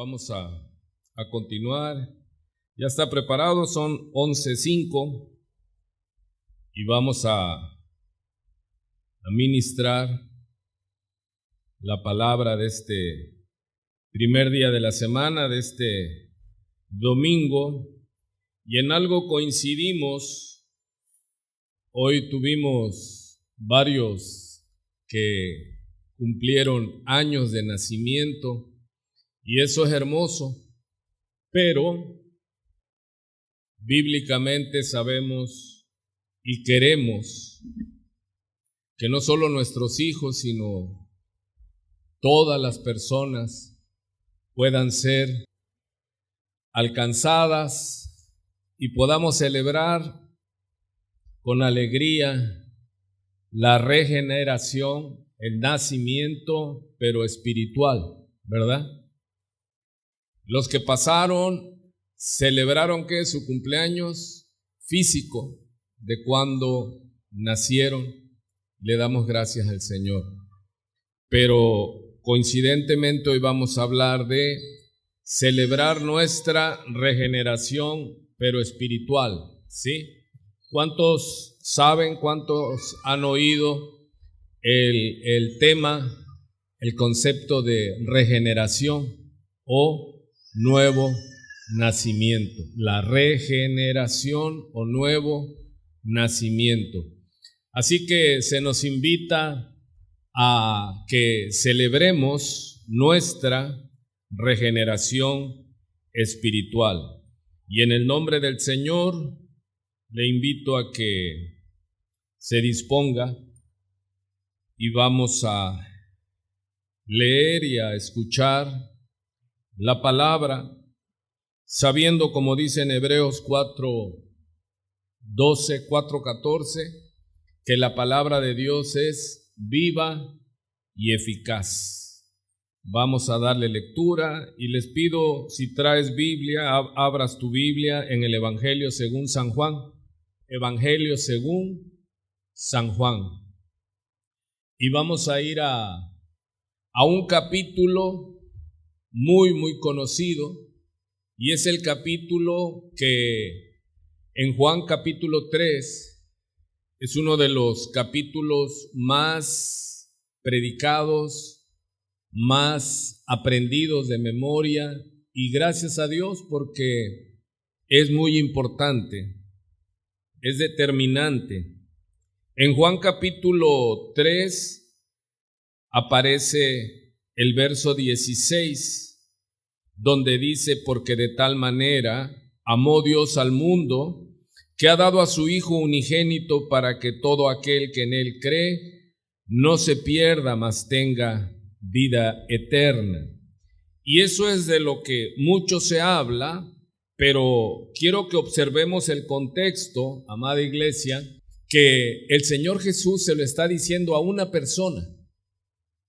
Vamos a continuar. Ya está preparado, son 11:05 y vamos a ministrar la palabra de este primer día de la semana, de este domingo, y en algo coincidimos. Hoy tuvimos varios que cumplieron años de nacimiento y eso es hermoso, pero bíblicamente sabemos y queremos que no solo nuestros hijos, sino todas las personas puedan ser alcanzadas y podamos celebrar con alegría la regeneración, el nacimiento, pero espiritual, ¿verdad? Los que pasaron celebraron que su cumpleaños físico de cuando nacieron, le damos gracias al Señor. Pero coincidentemente hoy vamos a hablar de celebrar nuestra regeneración, pero espiritual, ¿sí? ¿Cuántos saben, cuántos han oído el tema, el concepto de regeneración o nuevo nacimiento? La regeneración o nuevo nacimiento. Así que se nos invita a que celebremos nuestra regeneración espiritual. Y en el nombre del Señor le invito a que se disponga y vamos a leer y a escuchar la palabra, sabiendo, como dice en Hebreos 4:12, 4:14, que la palabra de Dios es viva y eficaz. Vamos a darle lectura y les pido, si traes Biblia, abras tu Biblia en el Evangelio según San Juan. Evangelio según San Juan. Y vamos a ir a un capítulo muy conocido, y es el capítulo que en Juan capítulo 3 es uno de los capítulos más predicados, más aprendidos de memoria, y gracias a Dios porque es muy importante, es determinante. En Juan capítulo 3 aparece el verso 16, donde dice: porque de tal manera amó Dios al mundo, que ha dado a su Hijo unigénito, para que todo aquel que en él cree no se pierda, mas tenga vida eterna. Y eso es de lo que mucho se habla, pero quiero que observemos el contexto, amada iglesia, que el Señor Jesús se lo está diciendo a una persona,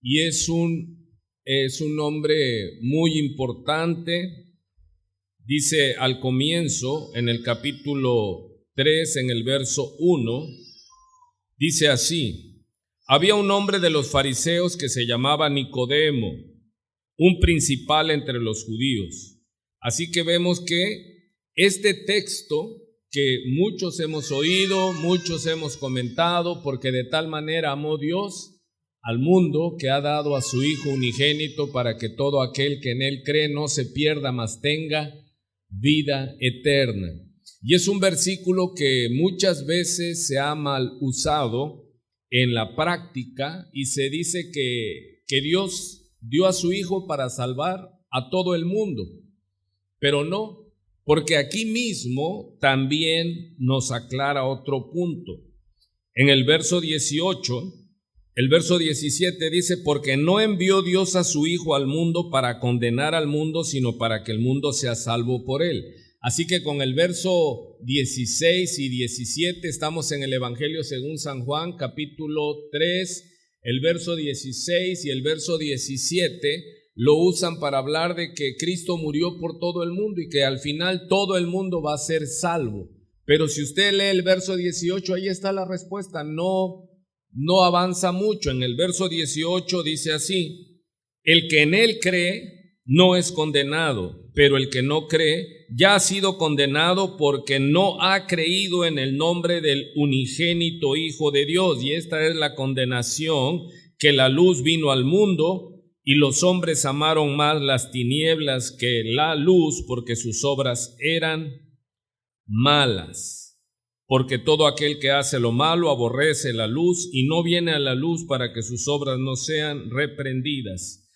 y es un nombre muy importante. Dice al comienzo, en el capítulo 3, en el verso 1, dice así: había un hombre de los fariseos que se llamaba Nicodemo, un principal entre los judíos. Así que vemos que este texto que muchos hemos oído, muchos hemos comentado, porque de tal manera amó Dios al mundo, que ha dado a su Hijo unigénito, para que todo aquel que en él cree no se pierda, mas tenga vida eterna. Y es un versículo que muchas veces se ha mal usado en la práctica, y se dice que Dios dio a su Hijo para salvar a todo el mundo, pero no, porque aquí mismo también nos aclara otro punto. En el verso 18, el verso 17 dice: porque no envió Dios a su Hijo al mundo para condenar al mundo, sino para que el mundo sea salvo por él. Así que con el verso 16 y 17 estamos en el Evangelio según San Juan, capítulo 3, el verso 16 y el verso 17 lo usan para hablar de que Cristo murió por todo el mundo y que al final todo el mundo va a ser salvo. Pero si usted lee el verso 18, ahí está la respuesta, no avanza mucho. En el verso 18 dice así: el que en él cree no es condenado, pero el que no cree ya ha sido condenado porque no ha creído en el nombre del unigénito Hijo de Dios. Y esta es la condenación, que la luz vino al mundo y los hombres amaron más las tinieblas que la luz, porque sus obras eran malas. Porque todo aquel que hace lo malo aborrece la luz y no viene a la luz para que sus obras no sean reprendidas.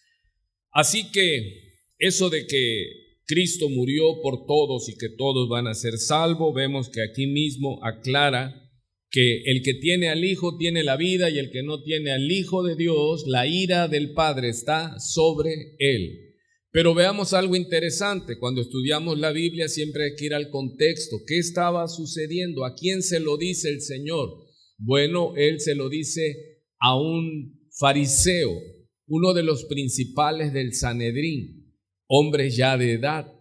Así que eso de que Cristo murió por todos y que todos van a ser salvos, vemos que aquí mismo aclara que el que tiene al Hijo tiene la vida, y el que no tiene al Hijo de Dios, la ira del Padre está sobre él. Pero veamos algo interesante. Cuando estudiamos la Biblia siempre hay que ir al contexto. ¿Qué estaba sucediendo? ¿A quién se lo dice el Señor? Bueno, Él se lo dice a un fariseo, uno de los principales del Sanedrín, hombres ya de edad.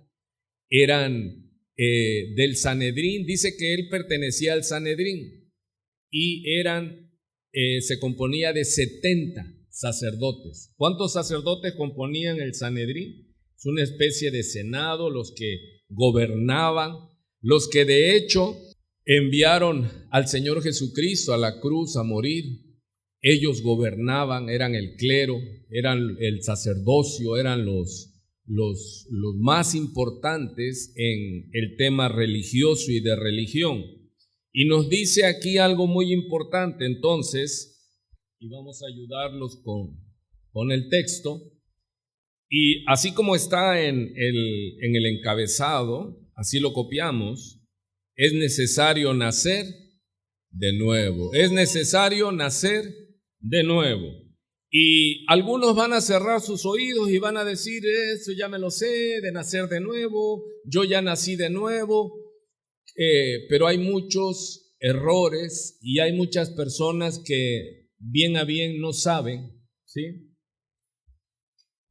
Eran del Sanedrín. Dice que él pertenecía al Sanedrín y se componía de 70 sacerdotes. ¿Cuántos sacerdotes componían el Sanedrín? Es una especie de senado, los que gobernaban, los que de hecho enviaron al Señor Jesucristo a la cruz a morir. Ellos gobernaban, eran el clero, eran el sacerdocio, eran los más importantes en el tema religioso y de religión. Y nos dice aquí algo muy importante entonces, y vamos a ayudarlos con el texto. Y así como está en el encabezado, así lo copiamos: es necesario nacer de nuevo, es necesario nacer de nuevo. Y algunos van a cerrar sus oídos y van a decir: eso ya me lo sé, de nacer de nuevo, yo ya nací de nuevo. Pero hay muchos errores y hay muchas personas que bien a bien no saben, ¿sí?,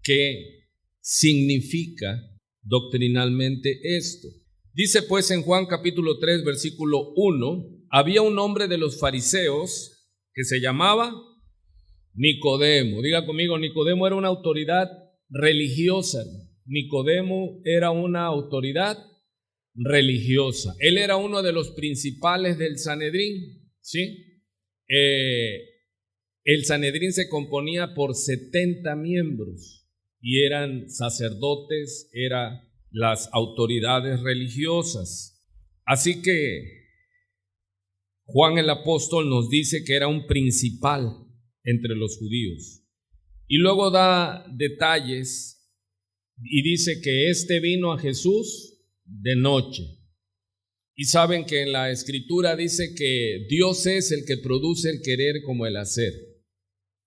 qué significa doctrinalmente esto. Dice pues en Juan capítulo 3 versículo 1: había un hombre de los fariseos que se llamaba Nicodemo. Diga conmigo, Nicodemo era una autoridad religiosa. Nicodemo era una autoridad religiosa. Él era uno de los principales del Sanedrín, ¿sí? El Sanedrín se componía por 70 miembros y eran sacerdotes, eran las autoridades religiosas. Así que Juan el apóstol nos dice que era un principal entre los judíos. Y luego da detalles y dice que vino a Jesús de noche. Y saben que en la escritura dice que Dios es el que produce el querer como el hacer.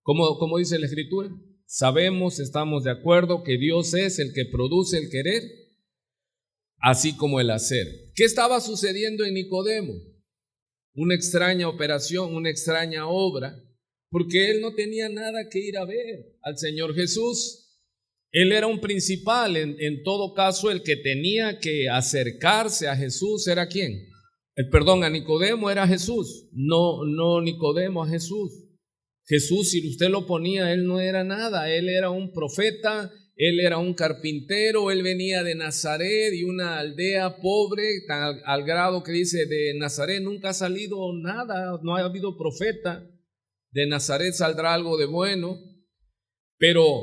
¿Cómo dice la escritura? Sabemos, estamos de acuerdo que Dios es el que produce el querer, así como el hacer. ¿Qué estaba sucediendo en Nicodemo? Una extraña operación, una extraña obra, porque él no tenía nada que ir a ver al Señor Jesús. Él era un principal, en todo caso el que tenía que acercarse a Jesús era ¿quién? A Nicodemo era Jesús, no Nicodemo a Jesús. Jesús, si usted lo ponía, él no era nada, él era un profeta, él era un carpintero, él venía de Nazaret y una aldea pobre, al grado que dice de Nazaret nunca ha salido nada, no ha habido profeta, de Nazaret saldrá algo de bueno. Pero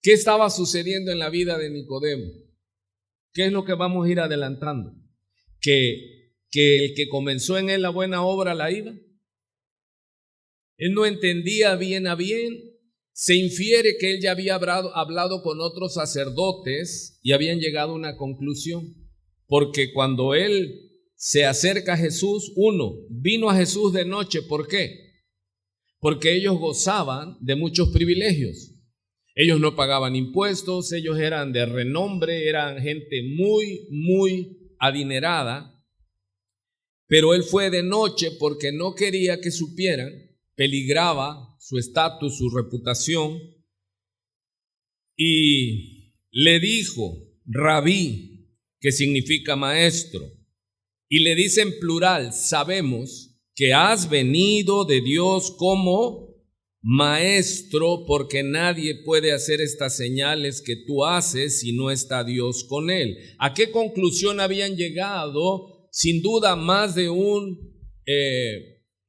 ¿qué estaba sucediendo en la vida de Nicodemo? ¿Qué es lo que vamos a ir adelantando? Que el que comenzó en él la buena obra la iba. Él no entendía bien a bien. Se infiere que él ya había hablado con otros sacerdotes y habían llegado a una conclusión. Porque cuando él se acerca a Jesús, vino a Jesús de noche. ¿Por qué? Porque ellos gozaban de muchos privilegios. Ellos no pagaban impuestos, ellos eran de renombre, eran gente muy, muy adinerada. Pero él fue de noche porque no quería que supieran, peligraba su estatus, su reputación. Y le dijo, Rabí, que significa maestro. Y le dice en plural, sabemos que has venido de Dios como Maestro, porque nadie puede hacer estas señales que tú haces si no está Dios con él. ¿A qué conclusión habían llegado? Sin duda, más de un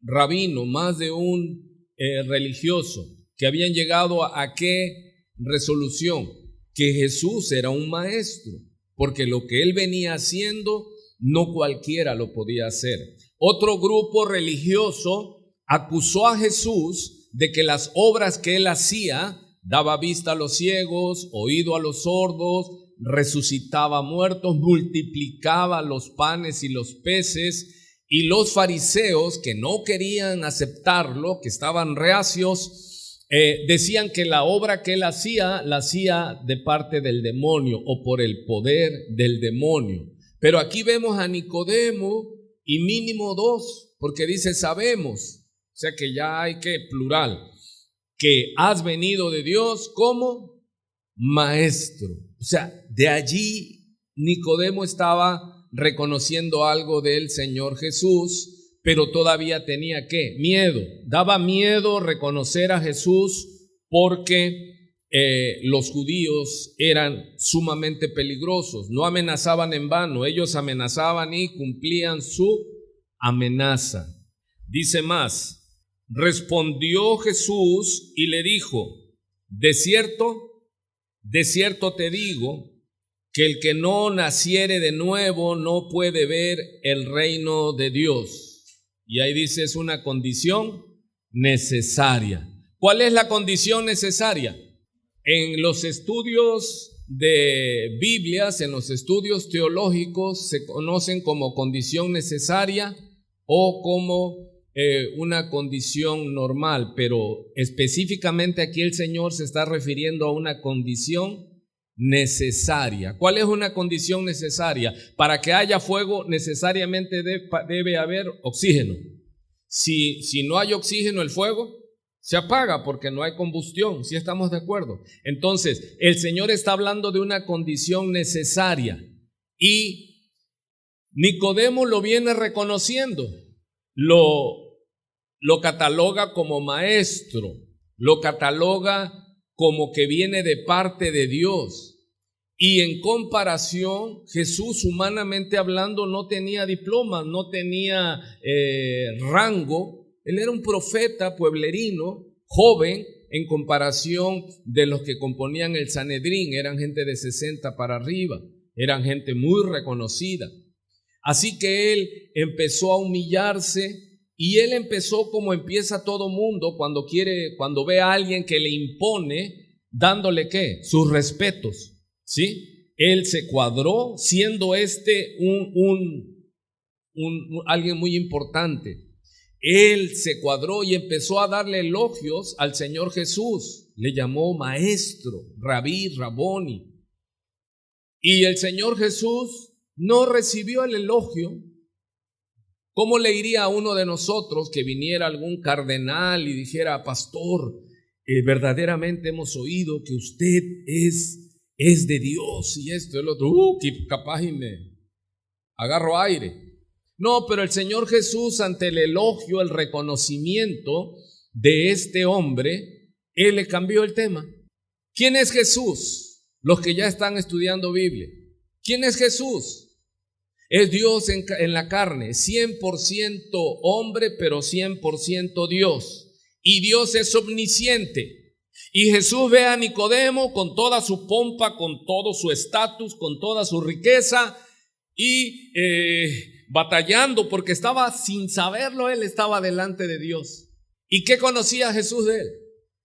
rabino, más de un religioso, que habían llegado a qué resolución: que Jesús era un maestro, porque lo que él venía haciendo no cualquiera lo podía hacer. Otro grupo religioso acusó a Jesús de que las obras que él hacía, daba vista a los ciegos, oído a los sordos, resucitaba muertos, multiplicaba los panes y los peces, y los fariseos, que no querían aceptarlo, que estaban reacios, decían que la obra que él hacía, la hacía de parte del demonio o por el poder del demonio. Pero aquí vemos a Nicodemo y mínimo dos, porque dice sabemos, o sea que ya hay que plural, que has venido de Dios como maestro. O sea, de allí Nicodemo estaba reconociendo algo del Señor Jesús, pero todavía tenía ¿qué? Miedo. Daba miedo reconocer a Jesús porque los judíos eran sumamente peligrosos. No amenazaban en vano, ellos amenazaban y cumplían su amenaza. Dice más: respondió Jesús y le dijo: de cierto te digo, que el que no naciere de nuevo no puede ver el reino de Dios. Y ahí dice, es una condición necesaria. ¿Cuál es la condición necesaria? En los estudios de Biblias, en los estudios teológicos, se conocen como condición necesaria o como una condición normal, pero específicamente aquí el Señor se está refiriendo a una condición necesaria. ¿Cuál es una condición necesaria? Para que haya fuego necesariamente debe haber oxígeno. Si no hay oxígeno, el fuego se apaga porque no hay combustión. ¿Sí estamos de acuerdo? Entonces, el Señor está hablando de una condición necesaria y Nicodemo lo viene reconociendo. Lo cataloga como maestro, lo cataloga como que viene de parte de Dios. Y en comparación, Jesús, humanamente hablando, no tenía diploma, no tenía rango. Él era un profeta pueblerino, joven, en comparación de los que componían el Sanedrín. Eran gente de 60 para arriba, eran gente muy reconocida. Así que él empezó a humillarse. Y él empezó como empieza todo mundo cuando ve a alguien que le impone, dándole ¿qué? Sus respetos, ¿sí? Él se cuadró siendo alguien muy importante. Él se cuadró y empezó a darle elogios al Señor Jesús. Le llamó maestro, rabí, raboni. Y el Señor Jesús no recibió el elogio. ¿Cómo le iría a uno de nosotros que viniera algún cardenal y dijera: pastor, verdaderamente hemos oído que usted es de Dios y esto y el otro? Que capaz y me agarro aire. No, pero el Señor Jesús, ante el elogio, el reconocimiento de este hombre, Él le cambió el tema. ¿Quién es Jesús? Los que ya están estudiando Biblia. ¿Quién es Jesús? Es Dios en la carne, 100% hombre, pero 100% Dios. Y Dios es omnisciente. Y Jesús ve a Nicodemo con toda su pompa, con todo su estatus, con toda su riqueza y batallando porque estaba, sin saberlo, él estaba delante de Dios. ¿Y qué conocía Jesús de él?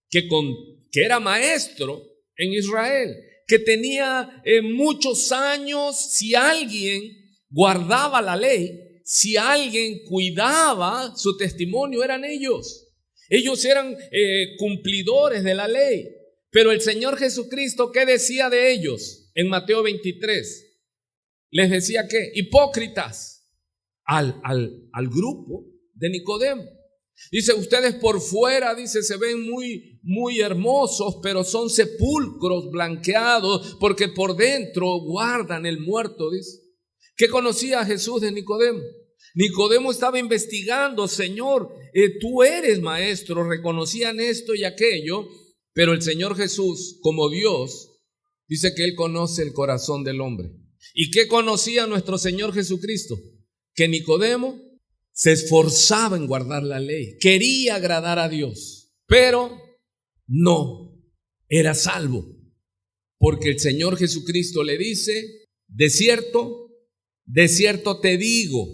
Que era maestro en Israel, que tenía muchos años. Si alguien guardaba la ley, si alguien cuidaba su testimonio, eran ellos. Ellos eran cumplidores de la ley. Pero el Señor Jesucristo, ¿qué decía de ellos? En Mateo 23, les decía que hipócritas al grupo de Nicodemo. Dice, ustedes por fuera, dice, se ven muy, muy hermosos, pero son sepulcros blanqueados, porque por dentro guardan el muerto, dice. ¿Qué conocía Jesús de Nicodemo? Nicodemo estaba investigando, Señor, tú eres maestro, reconocían esto y aquello, pero el Señor Jesús, como Dios, dice que Él conoce el corazón del hombre. ¿Y qué conocía nuestro Señor Jesucristo? Que Nicodemo se esforzaba en guardar la ley, quería agradar a Dios, pero no era salvo, porque el Señor Jesucristo le dice, de cierto te digo,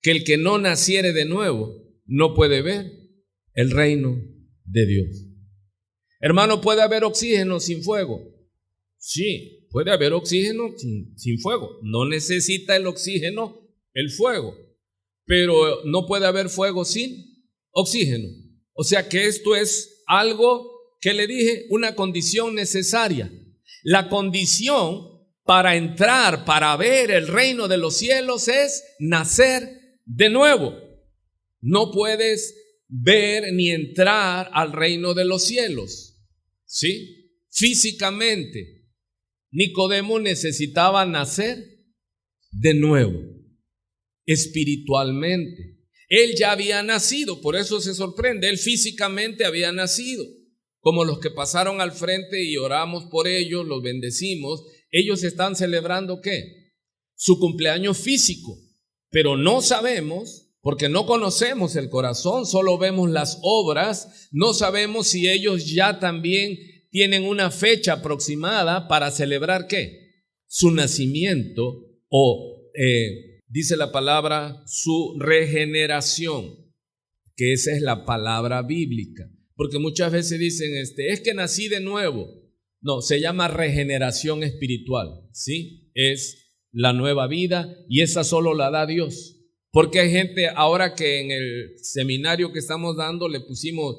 que el que no naciere de nuevo no puede ver el reino de Dios. Hermano, ¿puede haber oxígeno sin fuego? Sí, puede haber oxígeno sin fuego. No necesita el oxígeno el fuego, pero no puede haber fuego sin oxígeno. O sea que esto es algo que le dije, una condición necesaria. La condición para entrar, para ver el reino de los cielos es nacer de nuevo. No puedes ver ni entrar al reino de los cielos, ¿sí? Físicamente, Nicodemo necesitaba nacer de nuevo, espiritualmente. Él ya había nacido, por eso se sorprende, él físicamente había nacido. Como los que pasaron al frente y oramos por ellos, los bendecimos, ellos están celebrando ¿qué? Su cumpleaños físico. Pero no sabemos, porque no conocemos el corazón, solo vemos las obras, no sabemos si ellos ya también tienen una fecha aproximada para celebrar ¿qué? Su nacimiento o, dice la palabra, su regeneración, que esa es la palabra bíblica. Porque muchas veces dicen, es que nací de nuevo. No, se llama regeneración espiritual, ¿sí? Es la nueva vida y esa solo la da Dios. Porque hay gente ahora que en el seminario que estamos dando le pusimos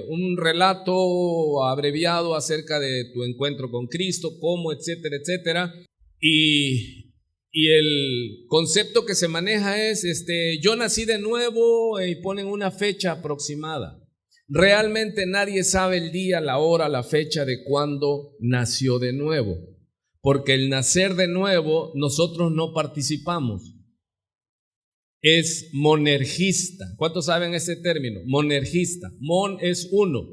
un relato abreviado acerca de tu encuentro con Cristo, cómo, etcétera, etcétera. Y el concepto que se maneja es, yo nací de nuevo y ponen una fecha aproximada. Realmente nadie sabe el día, la hora, la fecha de cuándo nació de nuevo. Porque el nacer de nuevo nosotros no participamos. Es monergista. ¿Cuántos saben ese término? Monergista. Mon es uno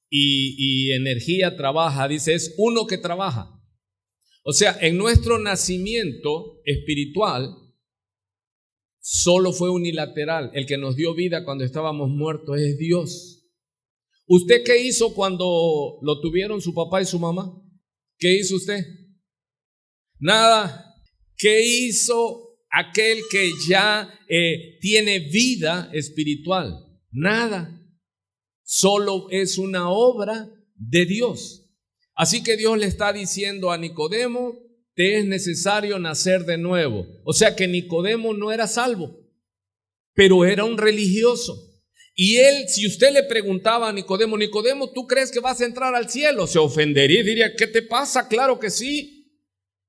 y energía trabaja. Dice, es uno que trabaja. O sea, en nuestro nacimiento espiritual solo fue unilateral. El que nos dio vida cuando estábamos muertos es Dios. ¿Usted qué hizo cuando lo tuvieron su papá y su mamá? ¿Qué hizo usted? Nada. ¿Qué hizo aquel que ya tiene vida espiritual? Nada. Solo es una obra de Dios. Así que Dios le está diciendo a Nicodemo, te es necesario nacer de nuevo. O sea que Nicodemo no era salvo, pero era un religioso. Y él, si usted le preguntaba a Nicodemo, Nicodemo, ¿tú crees que vas a entrar al cielo? Se ofendería y diría, ¿qué te pasa? Claro que sí.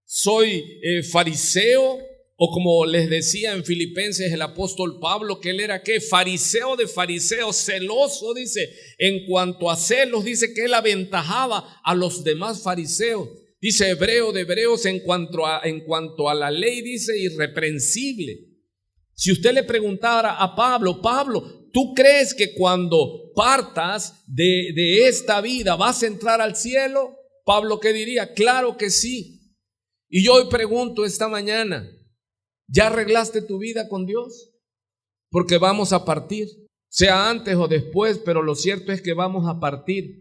Soy fariseo, o como les decía en Filipenses el apóstol Pablo, que él era ¿qué? Fariseo de fariseos, celoso, dice, en cuanto a celos, dice que él aventajaba a los demás fariseos. Dice hebreo de hebreos, en cuanto a la ley, dice irreprensible. Si usted le preguntara a Pablo, Pablo, ¿tú crees que cuando partas de esta vida vas a entrar al cielo? Pablo, ¿qué diría? Claro que sí. Y yo hoy pregunto esta mañana, ¿ya arreglaste tu vida con Dios? Porque vamos a partir, sea antes o después, pero lo cierto es que vamos a partir.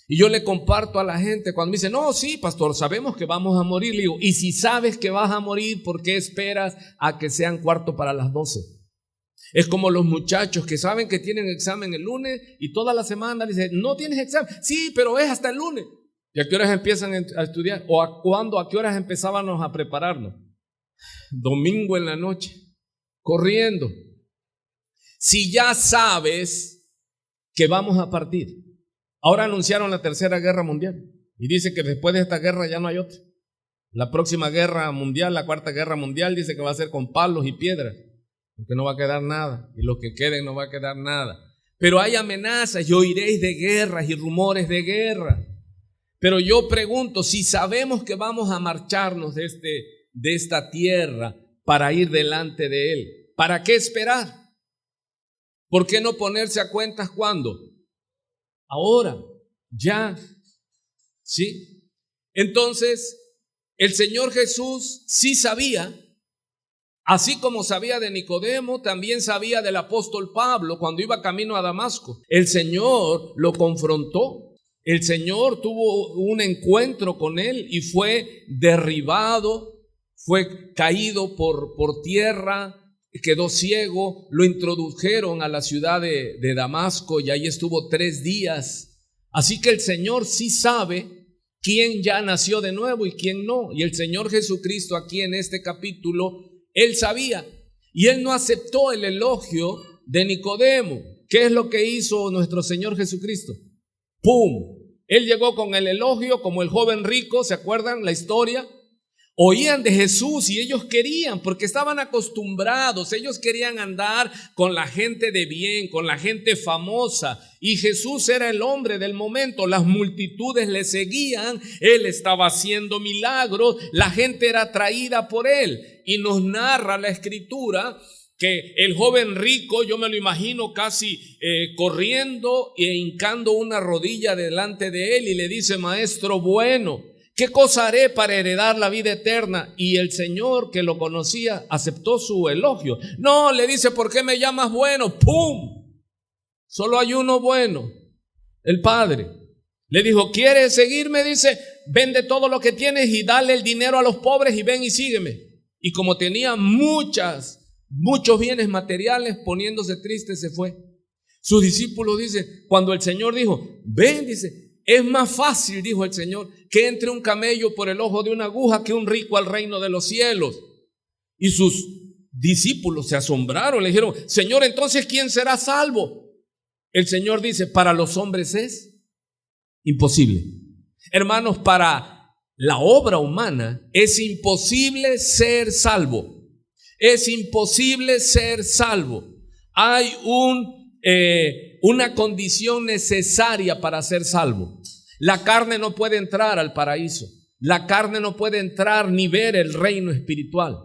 Y yo le comparto a la gente cuando me dicen, no, sí, pastor, sabemos que vamos a morir. Le digo, y si sabes que vas a morir, ¿por qué esperas a que sean 11:45? Es como los muchachos que saben que tienen examen el lunes y toda la semana dicen, no tienes examen. Sí, pero es hasta el lunes. ¿Y a qué horas empiezan a estudiar? ¿O a qué horas empezábamos a prepararnos? Domingo en la noche, corriendo. Si ya sabes que vamos a partir. Ahora anunciaron la Tercera Guerra Mundial y dice que después de esta guerra ya no hay otra. La próxima guerra mundial, la Cuarta Guerra Mundial, dice que va a ser con palos y piedras, porque no va a quedar nada, y los que queden no va a quedar nada. Pero hay amenazas y oiréis de guerras y rumores de guerra. Pero yo pregunto, si sabemos que vamos a marcharnos de esta tierra para ir delante de Él. ¿Para qué esperar? ¿Por qué no ponerse a cuentas cuándo? Ahora, ya, ¿sí? Entonces, el Señor Jesús sí sabía, así como sabía de Nicodemo, también sabía del apóstol Pablo cuando iba camino a Damasco. El Señor lo confrontó, el Señor tuvo un encuentro con él y fue derribado, fue caído por tierra, quedó ciego, lo introdujeron a la ciudad de Damasco y ahí estuvo 3 días. Así que el Señor sí sabe quién ya nació de nuevo y quién no. Y el Señor Jesucristo aquí en este capítulo, Él sabía y Él no aceptó el elogio de Nicodemo. ¿Qué es lo que hizo nuestro Señor Jesucristo? ¡Pum! Él llegó con el elogio como el joven rico, ¿se acuerdan la historia? Oían de Jesús y ellos querían, porque estaban acostumbrados, ellos querían andar con la gente de bien, con la gente famosa, y Jesús era el hombre del momento, las multitudes le seguían, Él estaba haciendo milagros, la gente era atraída por Él, y nos narra la Escritura que el joven rico, yo me lo imagino casi corriendo e hincando una rodilla delante de Él y le dice: Maestro bueno, ¿qué cosa haré para heredar la vida eterna? Y el Señor, que lo conocía, aceptó su elogio. No, le dice: ¿por qué me llamas bueno? ¡Pum! Solo hay uno bueno, el Padre. Le dijo: ¿quieres seguirme? Dice: vende todo lo que tienes y dale el dinero a los pobres y ven y sígueme. Y como tenía muchos bienes materiales, poniéndose triste, se fue. Sus discípulos, dice, cuando el Señor dijo: ven, dice, es más fácil, dijo el Señor, que entre un camello por el ojo de una aguja que un rico al reino de los cielos. Y sus discípulos se asombraron, le dijeron: Señor, entonces ¿quién será salvo? El Señor dice: para los hombres es imposible. Hermanos, para la obra humana es imposible ser salvo. Es imposible ser salvo. Hay una condición necesaria para ser salvo. La carne no puede entrar al paraíso. La carne no puede entrar ni ver el reino espiritual.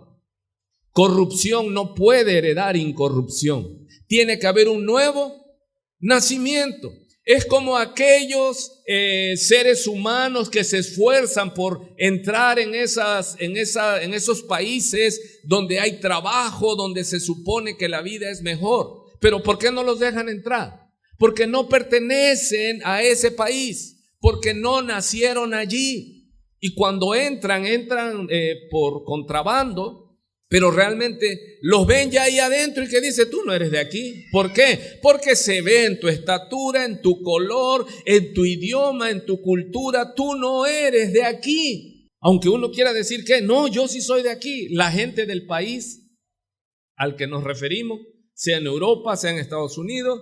Corrupción no puede heredar incorrupción. Tiene que haber un nuevo nacimiento. Es como aquellos seres humanos que se esfuerzan por entrar en esos países donde hay trabajo, donde se supone que la vida es mejor. Pero ¿por qué no los dejan entrar? Porque no pertenecen a ese país, porque no nacieron allí. Y cuando entran por contrabando, pero realmente los ven ya ahí adentro y que dice: tú no eres de aquí. ¿Por qué? Porque se ve en tu estatura, en tu color, en tu idioma, en tu cultura. Tú no eres de aquí. Aunque uno quiera decir que no, yo sí soy de aquí. La gente del país al que nos referimos, sea en Europa, sea en Estados Unidos,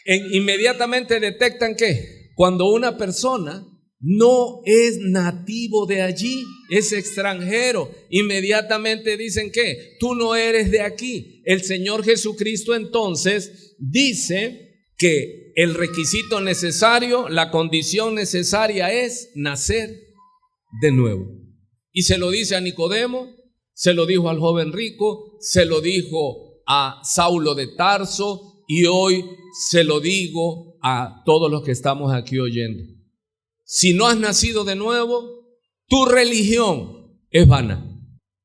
inmediatamente detectan que cuando una persona no es nativo de allí, es extranjero, inmediatamente dicen que tú no eres de aquí. El Señor Jesucristo entonces dice que el requisito necesario, la condición necesaria es nacer de nuevo. Y se lo dice a Nicodemo, se lo dijo al joven rico, se lo dijo a Saulo de Tarso y hoy se lo digo a todos los que estamos aquí oyendo. Si no has nacido de nuevo, tu religión es vana.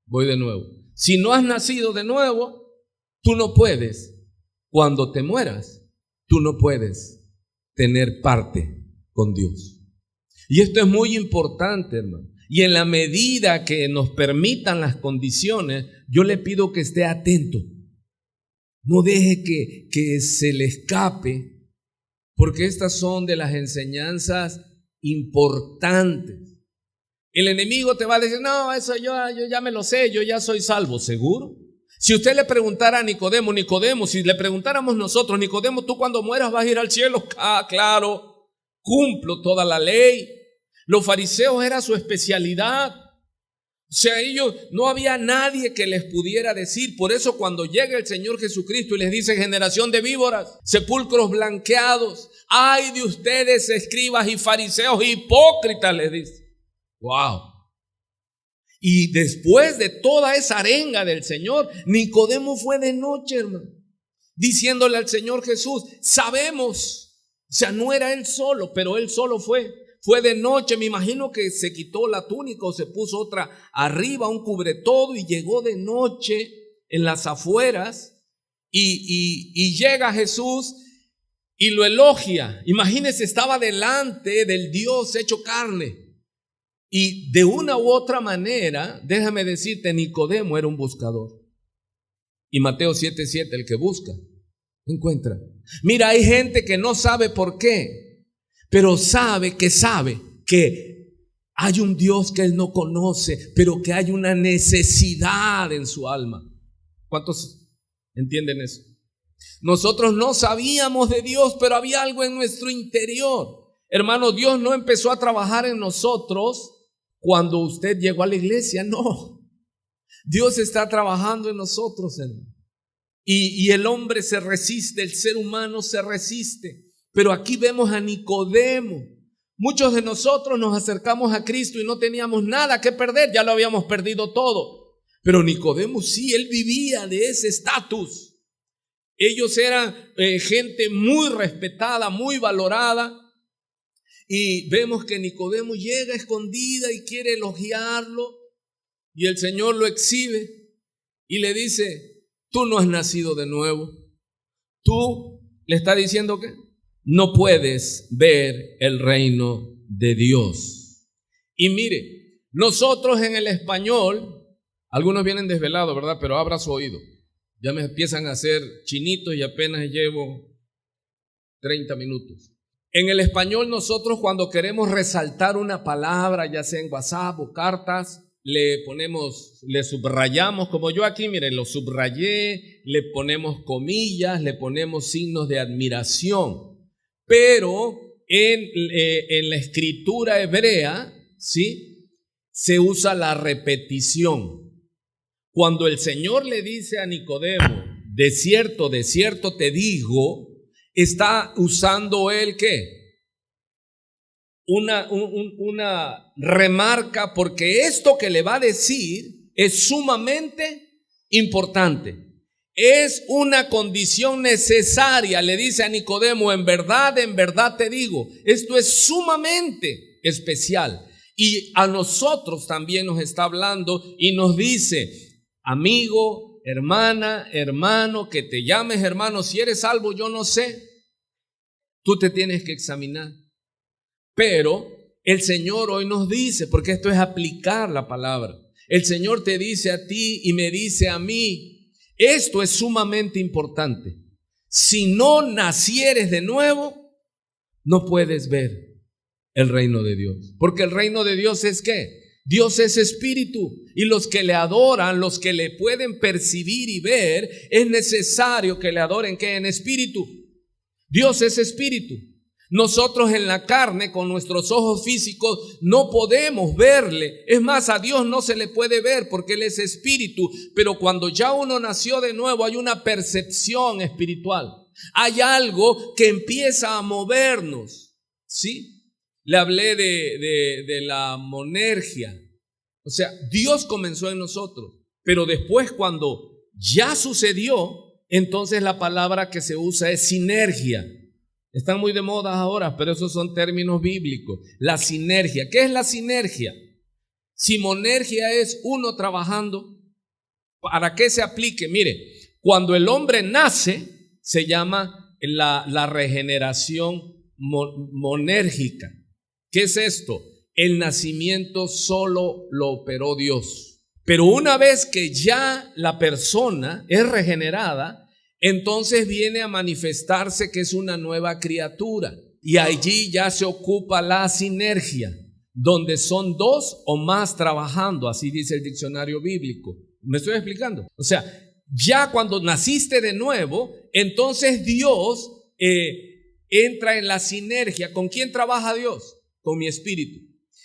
Voy de nuevo. Si no has nacido de nuevo, tú no puedes, cuando te mueras, tú no puedes tener parte con Dios. Y esto es muy importante, hermano. Y en la medida que nos permitan las condiciones, yo le pido que esté atento. No deje que se le escape, porque estas son de las enseñanzas importantes. El enemigo te va a decir: no, eso yo ya me lo sé, yo ya soy salvo. ¿Seguro? Si usted le preguntara a Nicodemo, si le preguntáramos nosotros: Nicodemo, tú cuando mueras vas a ir al cielo. Claro, cumplo toda la ley. Los fariseos era su especialidad. O sea, ellos no había nadie que les pudiera decir. Por eso cuando llega el Señor Jesucristo y les dice: generación de víboras, sepulcros blanqueados, ay de ustedes, escribas y fariseos hipócritas, les dice. Wow. Y después de toda esa arenga del Señor, Nicodemo fue de noche, hermano, diciéndole al Señor Jesús, sabemos, o sea, no era él solo, pero él solo fue de noche. Me imagino que se quitó la túnica o se puso otra arriba, un cubretodo, y llegó de noche en las afueras y llega Jesús y lo elogia. Imagínese, estaba delante del Dios hecho carne. Y de una u otra manera, déjame decirte, Nicodemo era un buscador. Y Mateo 7:7, el que busca, encuentra. Mira, hay gente que no sabe por qué, pero sabe que hay un Dios que él no conoce, pero que hay una necesidad en su alma. ¿Cuántos entienden eso? Nosotros no sabíamos de Dios, pero había algo en nuestro interior. Hermano, Dios no empezó a trabajar en nosotros cuando usted llegó a la iglesia, no. Dios está trabajando en nosotros, hermano. Y el hombre se resiste, el ser humano se resiste. Pero aquí vemos a Nicodemo. Muchos de nosotros nos acercamos a Cristo y no teníamos nada que perder, ya lo habíamos perdido todo. Pero Nicodemo sí, él vivía de ese estatus. Ellos eran gente muy respetada, muy valorada. Y vemos que Nicodemo llega escondida y quiere elogiarlo. Y el Señor lo exhibe y le dice, tú no has nacido de nuevo. Tú le está diciendo que no puedes ver el reino de Dios. Y mire, nosotros en el español, algunos vienen desvelados, ¿verdad? Pero abra su oído. Ya me empiezan a hacer chinitos y apenas llevo 30 minutos. En el español nosotros cuando queremos resaltar una palabra, ya sea en WhatsApp o cartas, le subrayamos, como yo aquí, miren, lo subrayé, le ponemos comillas, le ponemos signos de admiración. Pero en la escritura hebrea, ¿sí?, se usa la repetición. Cuando el Señor le dice a Nicodemo, de cierto te digo, está usando él ¿qué? Una remarca, porque esto que le va a decir es sumamente importante. Es una condición necesaria. Le dice a Nicodemo, en verdad te digo, esto es sumamente especial. Y a nosotros también nos está hablando y nos dice, amigo, hermana, hermano, que te llames hermano, si eres salvo, yo no sé. Tú te tienes que examinar. Pero el Señor hoy nos dice, porque esto es aplicar la palabra. El Señor te dice a ti y me dice a mí, esto es sumamente importante. Si no nacieres de nuevo, no puedes ver el reino de Dios. Porque el reino de Dios es ¿qué? Dios es espíritu y los que le adoran, los que le pueden percibir y ver, es necesario que le adoren ¿qué? En espíritu. Dios es espíritu. Nosotros en la carne, con nuestros ojos físicos, no podemos verle. Es más, a Dios no se le puede ver porque Él es espíritu. Pero cuando ya uno nació de nuevo, hay una percepción espiritual. Hay algo que empieza a movernos, ¿sí? Le hablé de la monergia. O sea, Dios comenzó en nosotros. Pero después, cuando ya sucedió, entonces la palabra que se usa es sinergia. Están muy de moda ahora, pero esos son términos bíblicos. La sinergia. ¿Qué es la sinergia? Simonergia es uno trabajando. ¿Para qué se aplique? Mire, cuando el hombre nace, se llama la regeneración monérgica. ¿Qué es esto? El nacimiento solo lo operó Dios. Pero una vez que ya la persona es regenerada, entonces viene a manifestarse que es una nueva criatura. Y allí ya se ocupa la sinergia, donde son dos o más trabajando, así dice el diccionario bíblico. ¿Me estoy explicando? O sea, ya cuando naciste de nuevo, entonces Dios entra en la sinergia. ¿Con quién trabaja Dios? Con mi espíritu.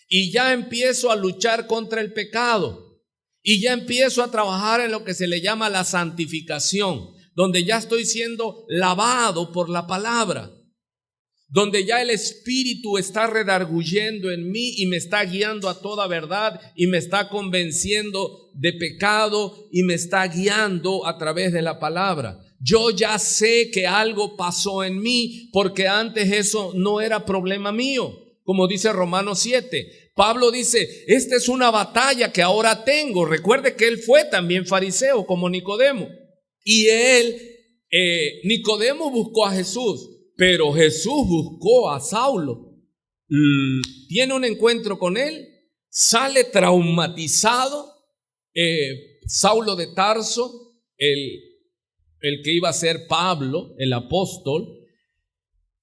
Y ya empiezo a luchar contra el pecado. Y ya empiezo a trabajar en lo que se le llama la santificación, donde ya estoy siendo lavado por la palabra, donde ya el Espíritu está redarguyendo en mí y me está guiando a toda verdad y me está convenciendo de pecado y me está guiando a través de la palabra. Yo ya sé que algo pasó en mí porque antes eso no era problema mío, como dice Romanos 7. Pablo dice, esta es una batalla que ahora tengo. Recuerde que él fue también fariseo como Nicodemo y Nicodemo buscó a Jesús. Pero Jesús buscó a Saulo, tiene un encuentro con él, sale traumatizado. Saulo de Tarso, el que iba a ser Pablo, el apóstol,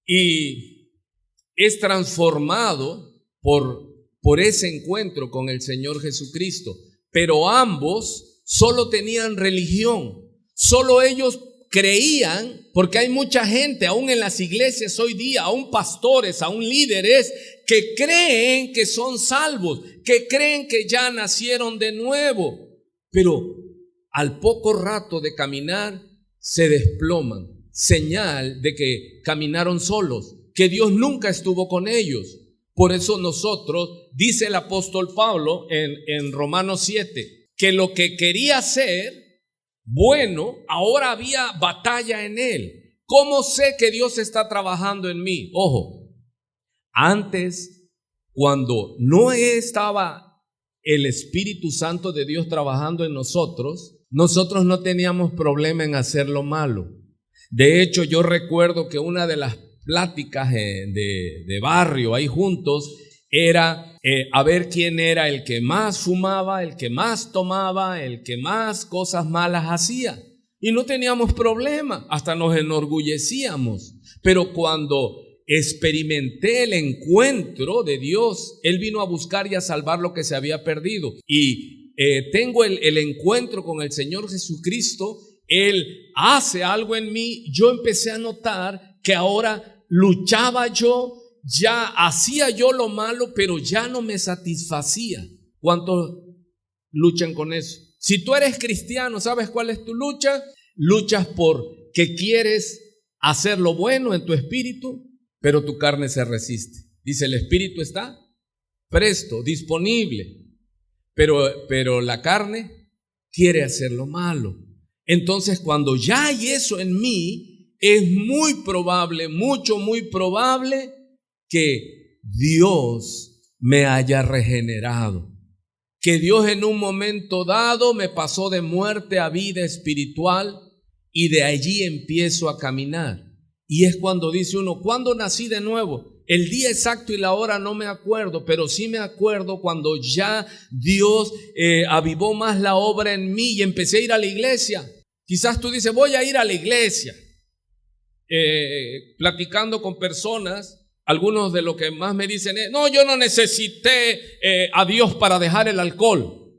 y es transformado por ese encuentro con el Señor Jesucristo. Pero ambos solo tenían religión, solo ellos creían, porque hay mucha gente, aún en las iglesias hoy día, aún pastores, aún líderes, que creen que son salvos, que creen que ya nacieron de nuevo, pero al poco rato de caminar se desploman, señal de que caminaron solos, que Dios nunca estuvo con ellos. Por eso nosotros, dice el apóstol Pablo en Romanos 7, que lo que quería hacer bueno, ahora había batalla en él. ¿Cómo sé que Dios está trabajando en mí? Ojo, antes, cuando no estaba el Espíritu Santo de Dios trabajando en nosotros no teníamos problema en hacer lo malo. De hecho, yo recuerdo que una de las pláticas de barrio ahí juntos era a ver quién era el que más fumaba, el que más tomaba, el que más cosas malas hacía. Y no teníamos problema, hasta nos enorgullecíamos. Pero cuando experimenté el encuentro de Dios, Él vino a buscar y a salvar lo que se había perdido. Y tengo el encuentro con el Señor Jesucristo, Él hace algo en mí. Yo empecé a notar que ahora luchaba yo, ya hacía yo lo malo, pero ya no me satisfacía. ¿Cuántos luchan con eso? Si tú eres cristiano, ¿sabes cuál es tu lucha? Luchas porque quieres hacer lo bueno en tu espíritu, pero tu carne se resiste. Dice, el espíritu está presto, disponible, pero la carne quiere hacer lo malo. Entonces, cuando ya hay eso en mí, es muy probable, muy probable que Dios me haya regenerado, que Dios en un momento dado me pasó de muerte a vida espiritual y de allí empiezo a caminar. Y es cuando dice uno, ¿cuándo nací de nuevo? El día exacto y la hora no me acuerdo, pero sí me acuerdo cuando ya Dios avivó más la obra en mí y empecé a ir a la iglesia. Quizás tú dices, voy a ir a la iglesia. Platicando con personas, algunos de los que más me dicen es, no, yo no necesité a Dios para dejar el alcohol.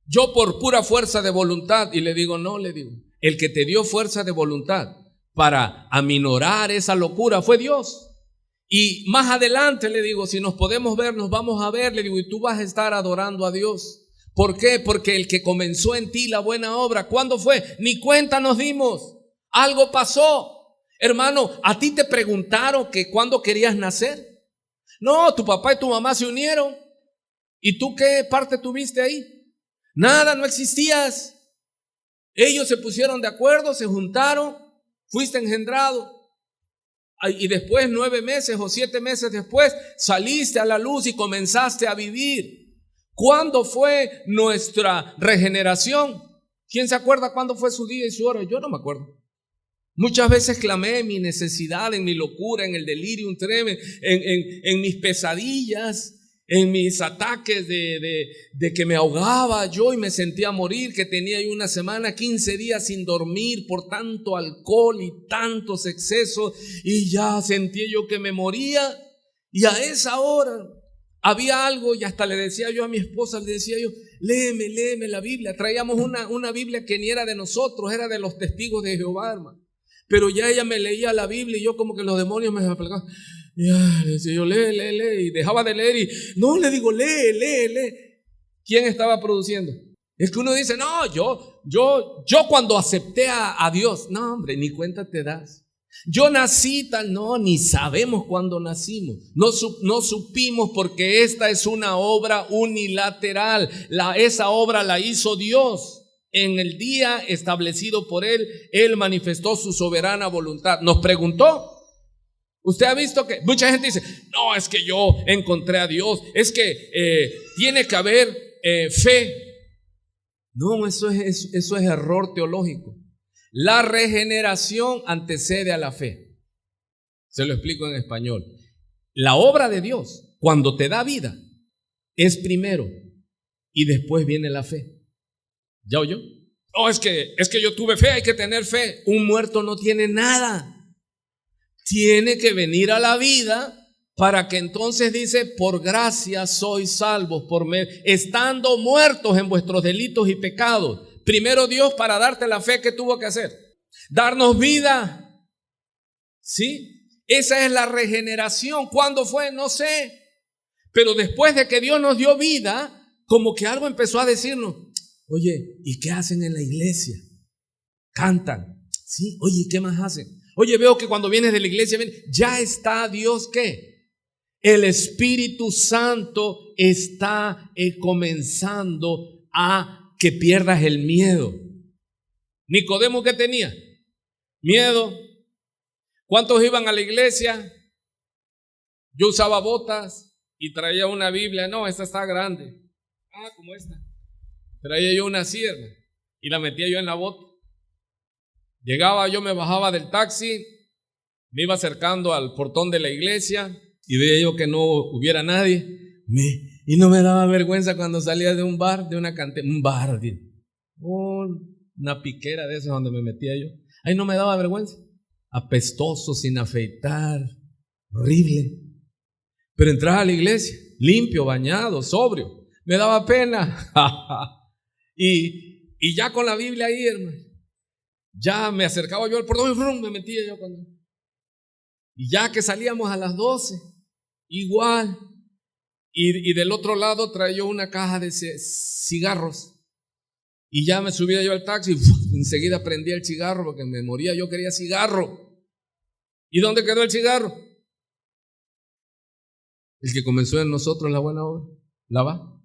Yo por pura fuerza de voluntad. Y le digo, no, el que te dio fuerza de voluntad para aminorar esa locura fue Dios. Y más adelante le digo, si nos podemos ver, nos vamos a ver, le digo, y tú vas a estar adorando a Dios. ¿Por qué? Porque el que comenzó en ti la buena obra, ¿cuándo fue? Ni cuenta nos dimos. Algo pasó. Hermano, ¿a ti te preguntaron que cuándo querías nacer? No, tu papá y tu mamá se unieron. ¿Y tú qué parte tuviste ahí? Nada, no existías. Ellos se pusieron de acuerdo, se juntaron, fuiste engendrado. Y después 9 meses o 7 meses después saliste a la luz y comenzaste a vivir. ¿Cuándo fue nuestra regeneración? ¿Quién se acuerda cuándo fue su día y su hora? Yo no me acuerdo. Muchas veces clamé en mi necesidad, en mi locura, en el delirium tremens, en mis pesadillas, en mis ataques de que me ahogaba yo y me sentía morir, que tenía yo 1 semana, 15 días sin dormir por tanto alcohol y tantos excesos, y ya sentía yo que me moría. Y a esa hora había algo, y hasta le decía yo a mi esposa, le decía yo, léeme la Biblia. Traíamos una Biblia que ni era de nosotros, era de los testigos de Jehová, hermano. Pero ya ella me leía la Biblia y yo como que los demonios me aplicaban. Ya, le decía yo, lee, y dejaba de leer y no, le digo, lee. ¿Quién estaba produciendo? Es que uno dice, no, yo cuando acepté a Dios, no hombre, ni cuenta te das. Yo nací tal, no, ni sabemos cuándo nacimos. No supimos porque esta es una obra unilateral. Esa obra la hizo Dios. En el día establecido por Él, Él manifestó su soberana voluntad. Nos preguntó. Usted ha visto que mucha gente dice, no, es que yo encontré a Dios, es que tiene que haber fe. No, eso es error teológico. La regeneración antecede a la fe. Se lo explico en español. La obra de Dios, cuando te da vida, es primero y después viene la fe. ¿Ya oyó? No, es que yo tuve fe, hay que tener fe. Un muerto no tiene nada. Tiene que venir a la vida para que entonces dice, por gracia sois salvos, estando muertos en vuestros delitos y pecados. Primero Dios, para darte la fe, ¿qué tuvo que hacer? Darnos vida. ¿Sí? Esa es la regeneración. ¿Cuándo fue? No sé. Pero después de que Dios nos dio vida, como que algo empezó a decirnos, oye, ¿y qué hacen en la iglesia? Cantan. ¿Sí? Oye, ¿qué más hacen? Oye, veo que cuando vienes de la iglesia, ya está Dios, ¿qué? El Espíritu Santo está comenzando a que pierdas el miedo. Nicodemo, ¿qué tenía? Miedo. ¿Cuántos iban a la iglesia? Yo usaba botas y traía una Biblia. No, esta está grande. Como esta. Traía yo una sierra y la metía yo en la bota. Llegaba, yo me bajaba del taxi, me iba acercando al portón de la iglesia y veía yo que no hubiera nadie. Y no me daba vergüenza cuando salía de un bar, de una cantina, una piquera de esas donde me metía yo. Ahí no me daba vergüenza. Apestoso, sin afeitar, horrible. Pero entraba a la iglesia, limpio, bañado, sobrio. Me daba pena. y ya con la Biblia ahí, hermano. Ya me acercaba yo al portón, me metía yo cuando. Y ya que salíamos a las 12, igual. Y del otro lado traía yo una caja de cigarros. Y ya me subía yo al taxi, enseguida prendía el cigarro porque me moría, yo quería cigarro. ¿Y dónde quedó el cigarro? El que comenzó en nosotros la buena obra, la va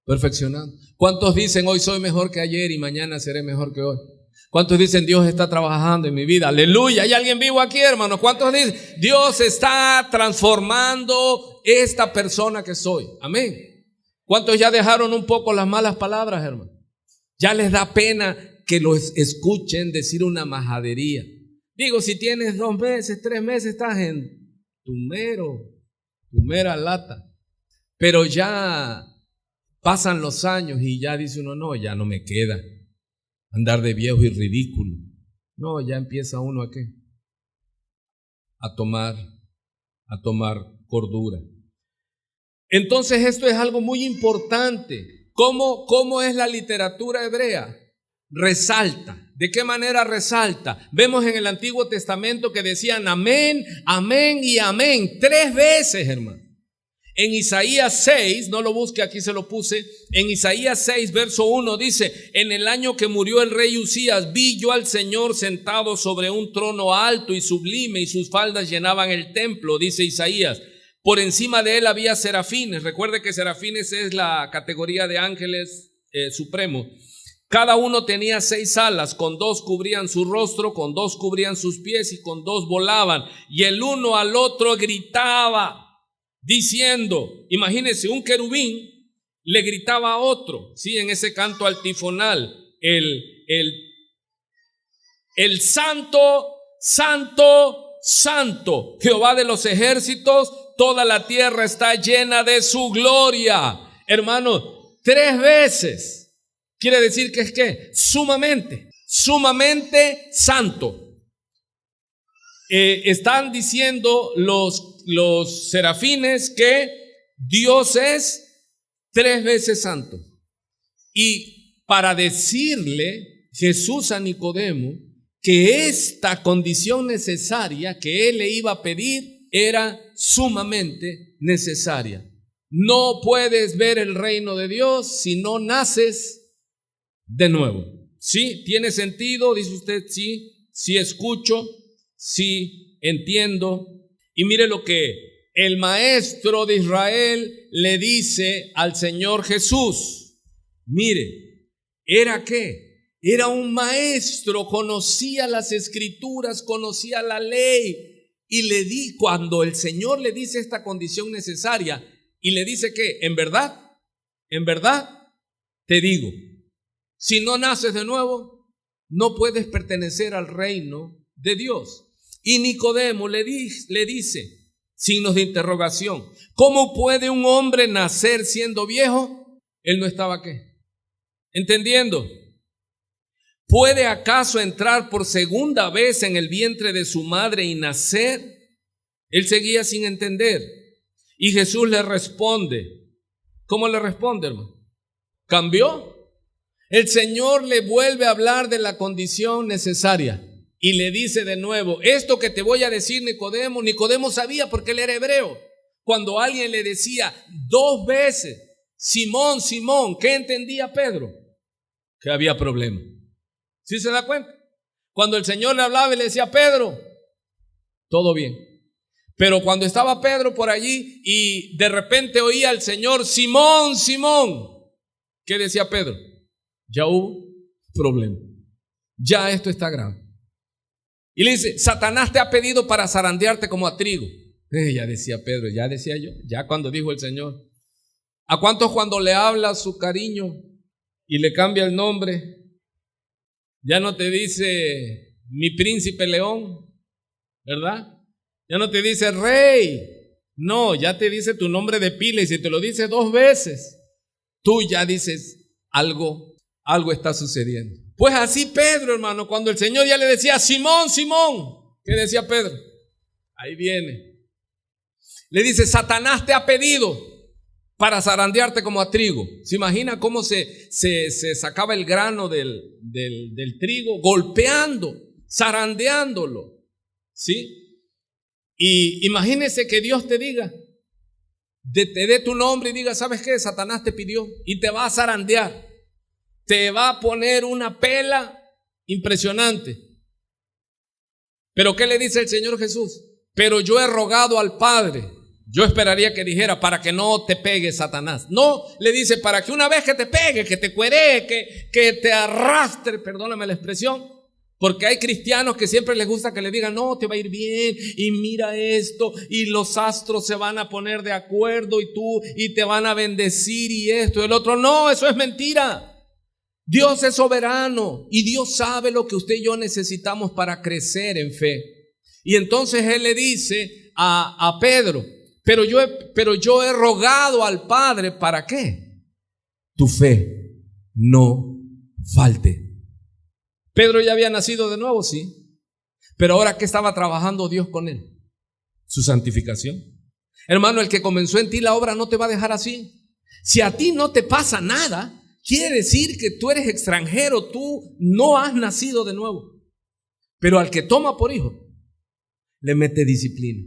perfeccionando. ¿Cuántos dicen hoy soy mejor que ayer y mañana seré mejor que hoy? ¿Cuántos dicen Dios está trabajando en mi vida? Aleluya, ¿hay alguien vivo aquí, hermano? ¿Cuántos dicen Dios está transformando esta persona que soy? Amén. ¿Cuántos ya dejaron un poco las malas palabras, hermano? Ya les da pena que los escuchen decir una majadería. Digo, si tienes 2 meses, 3 meses, estás en tu mera lata. Pero ya pasan los años y ya dice uno, no, ya no me queda andar de viejo y ridículo. No, ya empieza uno ¿a qué? A tomar cordura. Entonces esto es algo muy importante. ¿Cómo es la literatura hebrea? Resalta. ¿De qué manera resalta? Vemos en el Antiguo Testamento que decían amén, amén y amén 3 veces, hermano. En Isaías 6, no lo busque, aquí se lo puse. En Isaías 6, verso 1 dice, en el año que murió el rey Usías, vi yo al Señor sentado sobre un trono alto y sublime, y sus faldas llenaban el templo, dice Isaías. Por encima de él había serafines. Recuerde que serafines es la categoría de ángeles supremos. Cada uno tenía 6 alas, con 2 cubrían su rostro, con 2 cubrían sus pies y con 2 volaban. Y el uno al otro gritaba, diciendo, imagínense, un querubín le gritaba a otro, ¿sí? En ese canto antifonal, el santo, santo, santo, Jehová de los ejércitos, toda la tierra está llena de su gloria. Hermano, 3 veces. Quiere decir que es que sumamente santo. Están diciendo los serafines que Dios es 3 veces santo. Y para decirle Jesús a Nicodemo que esta condición necesaria que él le iba a pedir era sumamente necesaria. No puedes ver el reino de Dios si no naces de nuevo. ¿Sí? ¿Tiene sentido? Dice usted, sí, sí escucho. sí, entiendo. Y mire lo que el maestro de Israel le dice al Señor Jesús. Mire, ¿era qué? Era un maestro, conocía las escrituras, conocía la ley. Y cuando el Señor le dice esta condición necesaria, y le dice que, en verdad, te digo, si no naces de nuevo, no puedes pertenecer al reino de Dios. Y Nicodemo le dice, signos de interrogación, ¿cómo puede un hombre nacer siendo viejo? Él no estaba ¿qué? Entendiendo. ¿Puede acaso entrar por segunda vez en el vientre de su madre y nacer? Él seguía sin entender. Y Jesús le responde. ¿Cómo le responde, hermano? ¿Cambió? El Señor le vuelve a hablar de la condición necesaria y le dice de nuevo, esto que te voy a decir, Nicodemo sabía porque él era hebreo. Cuando alguien le decía 2 veces, Simón, Simón, ¿qué entendía Pedro? Que había problema. ¿Sí se da cuenta? Cuando el Señor le hablaba y le decía, Pedro, todo bien. Pero cuando estaba Pedro por allí y de repente oía al Señor, Simón, Simón, ¿qué decía Pedro? Ya hubo problema. Ya esto está grave. Y le dice, Satanás te ha pedido para zarandearte como a trigo. Ya decía Pedro, ya decía yo, ya cuando dijo el Señor. ¿A cuántos cuando le habla su cariño y le cambia el nombre, ya no te dice mi príncipe león, ¿verdad? Ya no te dice rey. No, ya te dice tu nombre de pila y si te lo dice 2 veces, tú ya dices algo está sucediendo. Pues así Pedro, hermano, cuando el Señor ya le decía, Simón, Simón, ¿qué decía Pedro? Ahí viene. Le dice, Satanás te ha pedido para zarandearte como a trigo. ¿Se imagina cómo se sacaba el grano del trigo? Golpeando, zarandeándolo. ¿Sí? Y imagínese que Dios te diga, te dé tu nombre y diga, ¿sabes qué? Satanás te pidió y te va a zarandear. Te va a poner una pela impresionante. ¿Pero qué le dice el Señor Jesús? Pero yo he rogado al Padre. Yo esperaría que dijera, para que no te pegue Satanás. No, le dice, para que una vez que te pegue, que te cueree, que te arrastre, perdóname la expresión, porque hay cristianos que siempre les gusta que le digan, no, te va a ir bien, y mira esto, y los astros se van a poner de acuerdo, y te van a bendecir, y esto, y el otro. No, eso es mentira. Dios es soberano y Dios sabe lo que usted y yo necesitamos para crecer en fe. Y entonces Él le dice a Pedro, pero yo he rogado al Padre, ¿para qué? Tu fe no falte. Pedro ya había nacido de nuevo, sí. Pero ahora, ¿qué estaba trabajando Dios con él? Su santificación. Hermano, el que comenzó en ti la obra no te va a dejar así. Si a ti no te pasa nada, quiere decir que tú eres extranjero, tú no has nacido de nuevo. Pero al que toma por hijo, le mete disciplina.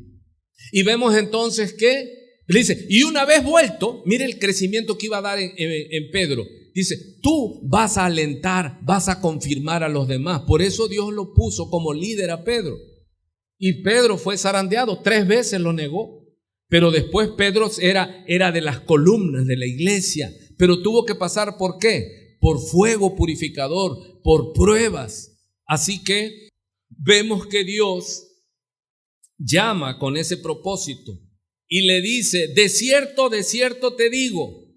Y vemos entonces que, le dice, y una vez vuelto, mire el crecimiento que iba a dar en Pedro. Dice, tú vas a alentar, vas a confirmar a los demás. Por eso Dios lo puso como líder a Pedro. Y Pedro fue zarandeado, 3 veces lo negó. Pero después Pedro era de las columnas de la iglesia. Pero tuvo que pasar ¿por qué? Por fuego purificador, por pruebas. Así que vemos que Dios llama con ese propósito y le dice, de cierto te digo.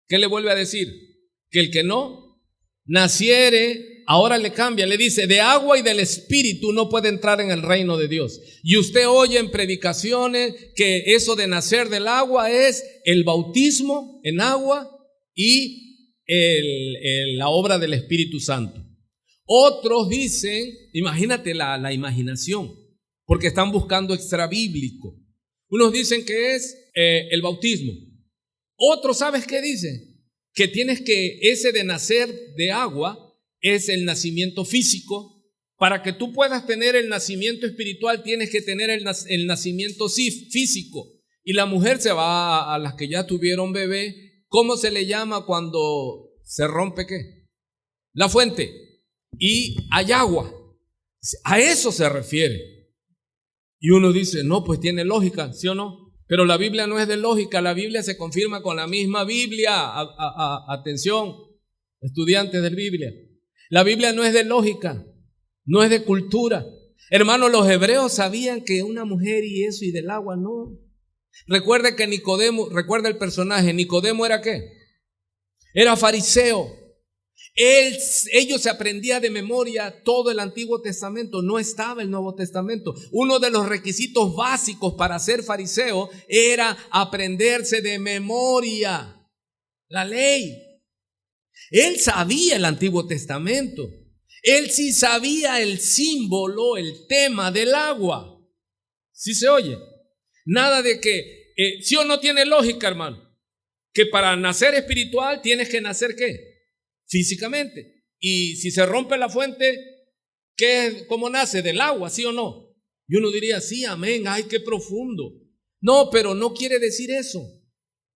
¿Qué le vuelve a decir? Que el que no naciere, ahora le cambia, le dice, de agua y del espíritu no puede entrar en el reino de Dios. Y usted oye en predicaciones que eso de nacer del agua es el bautismo en agua y la obra del Espíritu Santo. Otros dicen, imagínate la imaginación, porque están buscando extrabíblico. Unos dicen que es el bautismo. Otros, ¿sabes qué dicen? Que ese de nacer de agua es el nacimiento físico. Para que tú puedas tener el nacimiento espiritual, tienes que tener el nacimiento físico. Y la mujer se va a las que ya tuvieron bebé. ¿Cómo se le llama cuando se rompe qué? La fuente. Y hay agua. A eso se refiere. Y uno dice, no, pues tiene lógica, ¿sí o no? Pero la Biblia no es de lógica, la Biblia se confirma con la misma Biblia. Atención, estudiantes de Biblia. La Biblia no es de lógica, no es de cultura. Hermanos, los hebreos sabían que una mujer y eso y del agua no. Recuerde que Nicodemo, recuerda el personaje, Nicodemo era ¿qué? Era fariseo. Ellos se aprendía de memoria todo el Antiguo Testamento, no estaba el Nuevo Testamento. Uno de los requisitos básicos para ser fariseo era aprenderse de memoria la ley. Él sabía el Antiguo Testamento. Él sí sabía el símbolo, el tema del agua. ¿Sí se oye? Nada de que, sí o no tiene lógica, hermano, que para nacer espiritual tienes que nacer ¿qué? Físicamente. Y si se rompe la fuente, ¿cómo nace? Del agua, ¿sí o no? Y uno diría, sí, amén, ay, qué profundo. No, pero no quiere decir eso.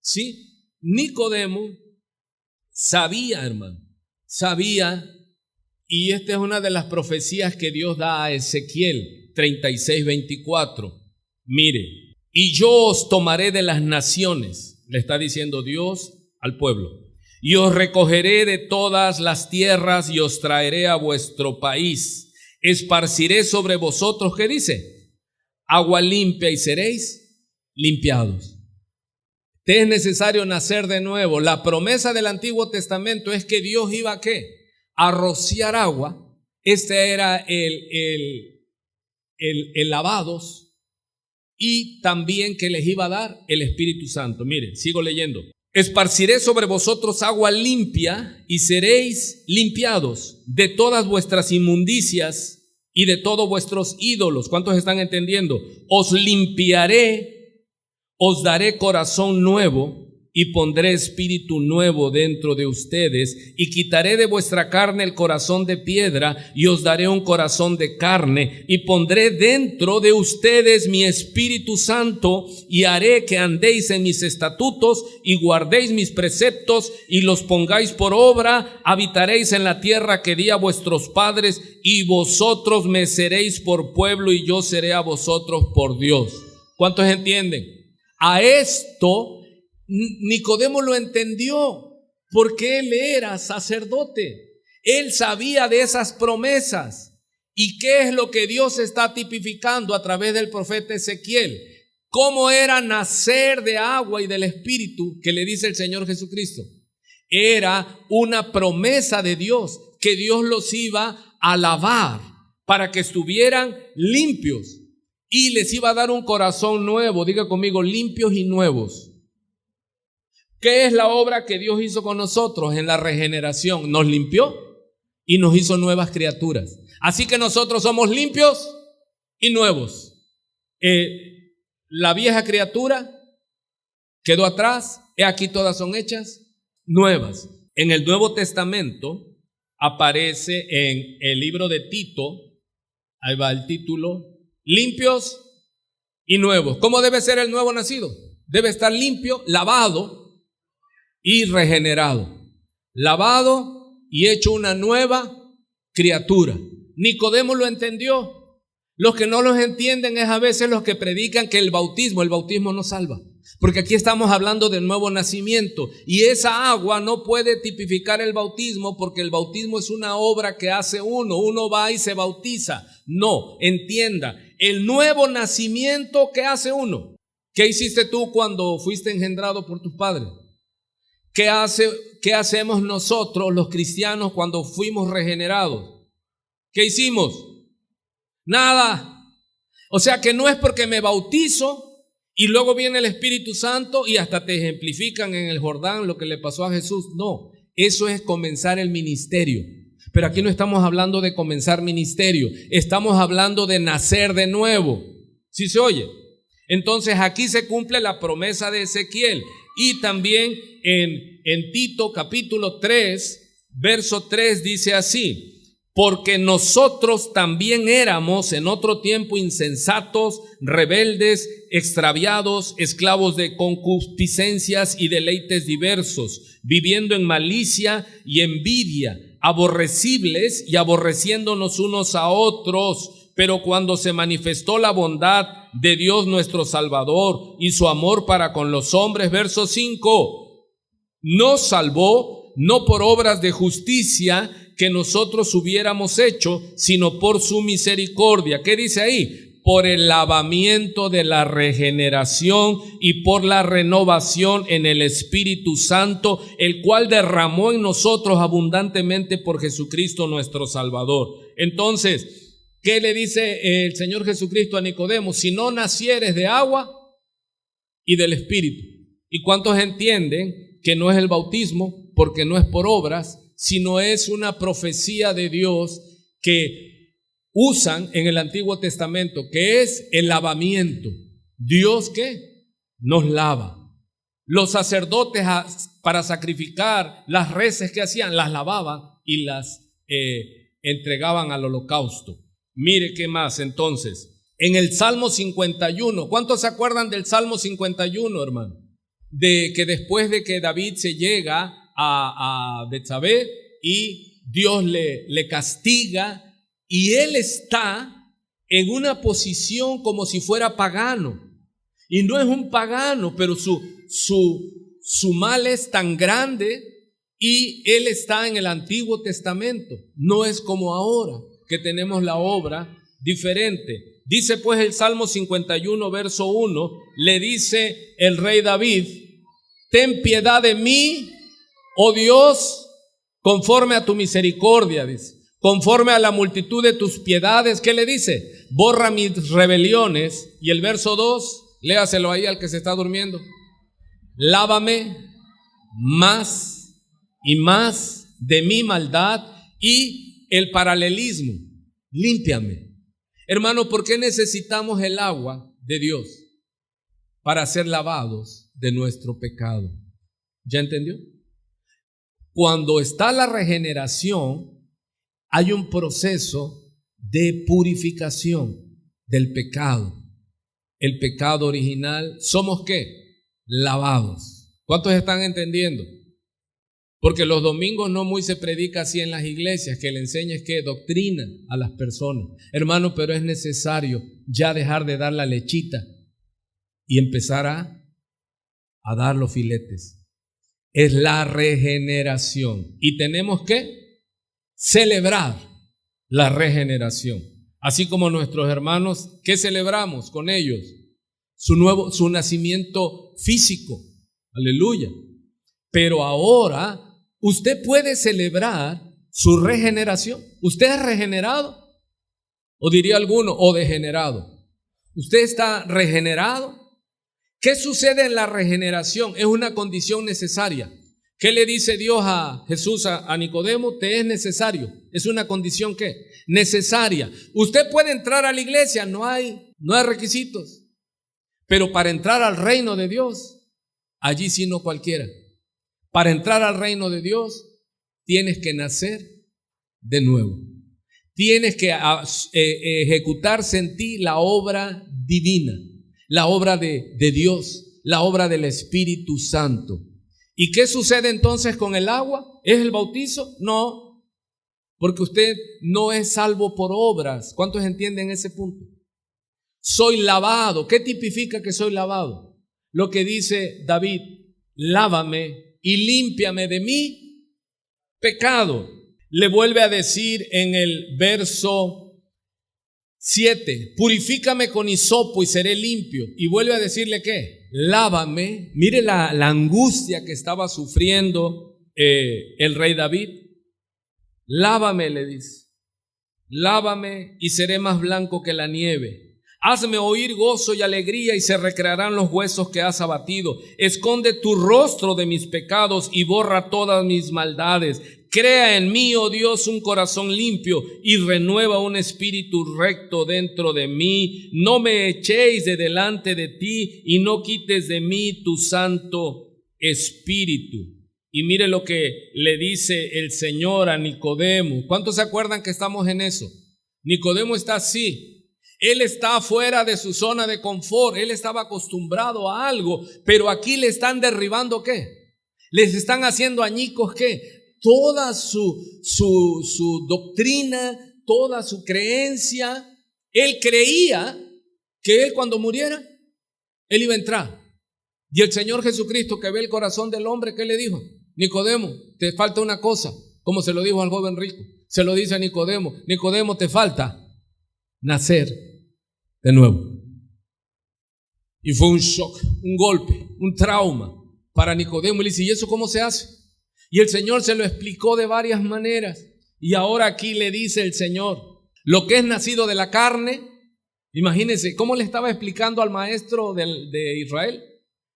¿Sí? Nicodemo sabía, hermano, sabía, y esta es una de las profecías que Dios da a Ezequiel 36:24. Mire, y yo os tomaré de las naciones, le está diciendo Dios al pueblo, y os recogeré de todas las tierras y os traeré a vuestro país. Esparciré sobre vosotros, ¿qué dice? Agua limpia y seréis limpiados. Te es necesario nacer de nuevo. La promesa del Antiguo Testamento es que Dios iba a ¿qué? A rociar agua. Este era el lavados, y también que les iba a dar el Espíritu Santo. Miren, sigo leyendo. Esparciré sobre vosotros agua limpia y seréis limpiados de todas vuestras inmundicias y de todos vuestros ídolos. ¿Cuántos están entendiendo? Os limpiaré, os daré corazón nuevo y pondré espíritu nuevo dentro de ustedes, y quitaré de vuestra carne el corazón de piedra y os daré un corazón de carne, y pondré dentro de ustedes mi Espíritu Santo, y haré que andéis en mis estatutos y guardéis mis preceptos y los pongáis por obra. Habitaréis en la tierra que di a vuestros padres, y vosotros me seréis por pueblo y yo seré a vosotros por Dios. ¿Cuántos entienden? A esto Nicodemo lo entendió porque él era sacerdote. Él sabía de esas promesas. ¿Y qué es lo que Dios está tipificando a través del profeta Ezequiel? ¿Cómo era nacer de agua y del Espíritu que le dice el Señor Jesucristo? Era una promesa de Dios, que Dios los iba a lavar para que estuvieran limpios y les iba a dar un corazón nuevo. Diga conmigo, limpios y nuevos. ¿Qué es la obra que Dios hizo con nosotros en la regeneración? Nos limpió y nos hizo nuevas criaturas. Así que nosotros somos limpios y nuevos. La vieja criatura quedó atrás, he aquí todas son hechas nuevas. En el Nuevo Testamento aparece en el libro de Tito, ahí va el título, limpios y nuevos. ¿Cómo debe ser el nuevo nacido? Debe estar limpio, lavado y regenerado, lavado y hecho una nueva criatura. Nicodemo lo entendió. Los que no los entienden es a veces los que predican que el bautismo no salva, porque aquí estamos hablando del nuevo nacimiento, y esa agua no puede tipificar el bautismo, porque el bautismo es una obra que hace uno va y se bautiza. No, entienda, el nuevo nacimiento que hace uno. ¿Qué hiciste tú cuando fuiste engendrado por tus padres? ¿Qué hacemos nosotros los cristianos cuando fuimos regenerados? ¿Qué hicimos? Nada. O sea que no es porque me bautizo y luego viene el Espíritu Santo y hasta te ejemplifican en el Jordán lo que le pasó a Jesús. No, eso es comenzar el ministerio. Pero aquí no estamos hablando de comenzar ministerio, estamos hablando de nacer de nuevo. ¿Sí se oye? Entonces aquí se cumple la promesa de Ezequiel. Y también en Tito capítulo 3, verso 3 dice así: porque nosotros también éramos en otro tiempo insensatos, rebeldes, extraviados, esclavos de concupiscencias y deleites diversos, viviendo en malicia y envidia, aborrecibles y aborreciéndonos unos a otros. Pero cuando se manifestó la bondad de Dios nuestro Salvador y su amor para con los hombres, verso 5, nos salvó no por obras de justicia que nosotros hubiéramos hecho, sino por su misericordia. ¿Qué dice ahí? Por el lavamiento de la regeneración y por la renovación en el Espíritu Santo, el cual derramó en nosotros abundantemente por Jesucristo nuestro Salvador. Entonces, ¿qué le dice el Señor Jesucristo a Nicodemo? Si no nacieres de agua y del Espíritu. ¿Y cuántos entienden que no es el bautismo porque no es por obras, sino es una profecía de Dios que usan en el Antiguo Testamento, que es el lavamiento? Dios, ¿qué? Nos lava. Los sacerdotes para sacrificar las reses que hacían, las lavaban y las entregaban al holocausto. Mire qué más entonces. En el Salmo 51, ¿cuántos se acuerdan del Salmo 51, hermano? De que después de que David se llega a Betsabé y Dios le castiga, y él está en una posición como si fuera pagano. Y no es un pagano, pero su mal es tan grande y él está en el Antiguo Testamento. No es como ahora que tenemos la obra diferente. Dice pues el Salmo 51, verso 1, le dice el rey David: ten piedad de mí, oh Dios, conforme a tu misericordia, dice. Conforme a la multitud de tus piedades, ¿qué le dice? Borra mis rebeliones. Y el verso 2, léaselo ahí al que se está durmiendo. Lávame más y más de mi maldad. Y el paralelismo, límpiame. Hermano, ¿por qué necesitamos el agua de Dios? Para ser lavados de nuestro pecado. ¿Ya entendió? Cuando está la regeneración, hay un proceso de purificación del pecado. El pecado original, ¿somos qué? Lavados. ¿Cuántos están entendiendo? Porque los domingos no muy se predica así en las iglesias, que le enseñes que doctrina a las personas. Hermano, pero es necesario ya dejar de dar la lechita y empezar a dar los filetes. Es la regeneración. Y tenemos que celebrar la regeneración, así como nuestros hermanos, ¿qué celebramos con ellos? Su nacimiento físico, aleluya. Pero ahora usted puede celebrar su regeneración. ¿Usted es regenerado? O diría alguno, o degenerado. ¿Usted está regenerado? ¿Qué sucede en la regeneración? Es una condición necesaria. ¿Qué le dice Dios a Jesús, a Nicodemo? Te es necesario. Es una condición ¿qué? Necesaria. Usted puede entrar a la iglesia, no hay requisitos. Pero para entrar al reino de Dios, allí sí no cualquiera. Para entrar al reino de Dios, tienes que nacer de nuevo. Tienes que ejecutarse en ti la obra divina, la obra de Dios, la obra del Espíritu Santo. ¿Y qué sucede entonces con el agua? ¿Es el bautizo? No, porque usted no es salvo por obras. ¿Cuántos entienden ese punto? Soy lavado. ¿Qué tipifica que soy lavado? Lo que dice David: lávame y límpiame de mi pecado. Le vuelve a decir en el verso 7, purifícame con hisopo y seré limpio. Y vuelve a decirle ¿qué? Lávame. Mire la angustia que estaba sufriendo el rey David. Lávame, le dice. Lávame y seré más blanco que la nieve. Hazme oír gozo y alegría y se recrearán los huesos que has abatido. Esconde tu rostro de mis pecados y borra todas mis maldades. Crea en mí, oh Dios, un corazón limpio y renueva un espíritu recto dentro de mí. No me echéis de delante de ti y no quites de mí tu santo espíritu. Y mire lo que le dice el Señor a Nicodemo. ¿Cuántos se acuerdan que estamos en eso? Nicodemo está así. Él está fuera de su zona de confort. Él estaba acostumbrado a algo, pero aquí le están derribando ¿qué? Les están haciendo añicos ¿qué? toda su doctrina, toda su creencia. Él creía que él cuando muriera, él iba a entrar. Y el Señor Jesucristo, que ve el corazón del hombre, ¿qué le dijo? Nicodemo, te falta una cosa, como se lo dijo al joven rico. Se lo dice a Nicodemo, Nicodemo, te falta nacer de nuevo. Y fue un shock, un golpe, un trauma para Nicodemo. Y le dice, ¿y eso cómo se hace? Y el Señor se lo explicó de varias maneras. Y ahora aquí le dice el Señor, lo que es nacido de la carne. Imagínense, ¿cómo le estaba explicando al maestro de Israel?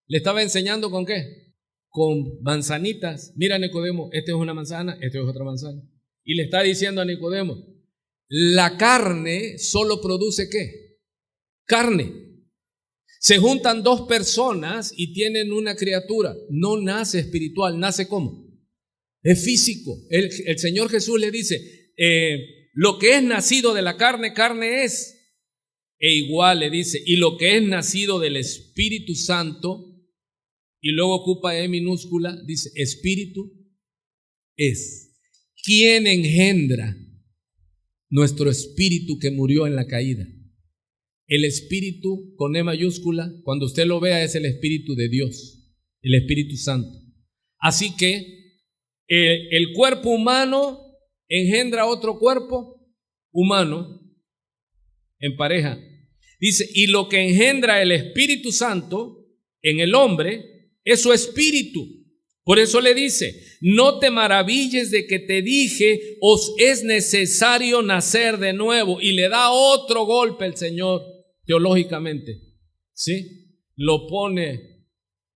Le estaba enseñando ¿con qué? Con manzanitas. Mira, Nicodemo, esta es una manzana, esta es otra manzana. Y le está diciendo a Nicodemo, la carne solo produce ¿qué? Carne. Se juntan dos personas y tienen una criatura. No nace espiritual, nace ¿cómo? Es físico. El Señor Jesús le dice, lo que es nacido de la carne, carne es. E igual le dice, y lo que es nacido del Espíritu Santo, y luego ocupa E minúscula, dice, Espíritu es. ¿Quién engendra nuestro espíritu que murió en la caída? El Espíritu con E mayúscula, cuando usted lo vea, es el Espíritu de Dios, el Espíritu Santo. Así que el cuerpo humano engendra otro cuerpo humano en pareja. Dice, y lo que engendra el Espíritu Santo en el hombre es su espíritu. Por eso le dice, no te maravilles de que te dije, os es necesario nacer de nuevo. Y le da otro golpe el Señor, teológicamente. ¿Sí? Lo pone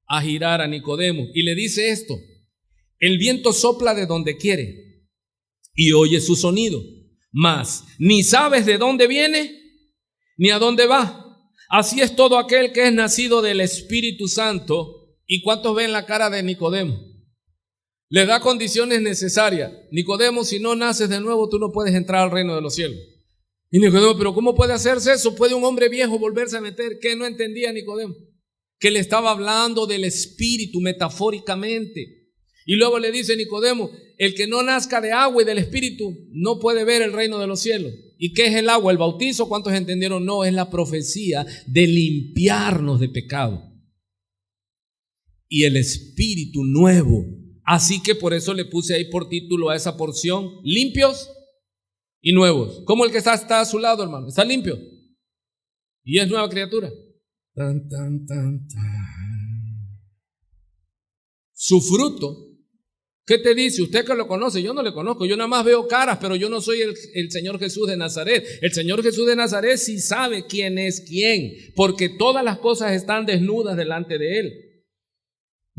a girar a Nicodemo y le dice esto, el viento sopla de donde quiere y oye su sonido, mas ni sabes de dónde viene ni a dónde va. Así es todo aquel que es nacido del Espíritu Santo. ¿Y cuántos ven la cara de Nicodemo? Le da condiciones necesarias. Nicodemo, si no naces de nuevo, tú no puedes entrar al reino de los cielos. Y Nicodemo, ¿pero cómo puede hacerse eso? ¿Puede un hombre viejo volverse a meter? ¿Qué no entendía Nicodemo? Que le estaba hablando del Espíritu metafóricamente. Y luego le dice Nicodemo, el que no nazca de agua y del Espíritu no puede ver el reino de los cielos. ¿Y qué es el agua? ¿El bautizo? ¿Cuántos entendieron? No, es la profecía de limpiarnos de pecado. Y el Espíritu nuevo. Así que por eso le puse ahí por título a esa porción, limpios y nuevos. Como el que está a su lado, hermano, está limpio y es nueva criatura. Tan, tan, tan, tan. Su fruto, ¿qué te dice? Usted que lo conoce, yo no le conozco, yo nada más veo caras, pero yo no soy el Señor Jesús de Nazaret. El Señor Jesús de Nazaret sí sabe quién es quién, porque todas las cosas están desnudas delante de Él.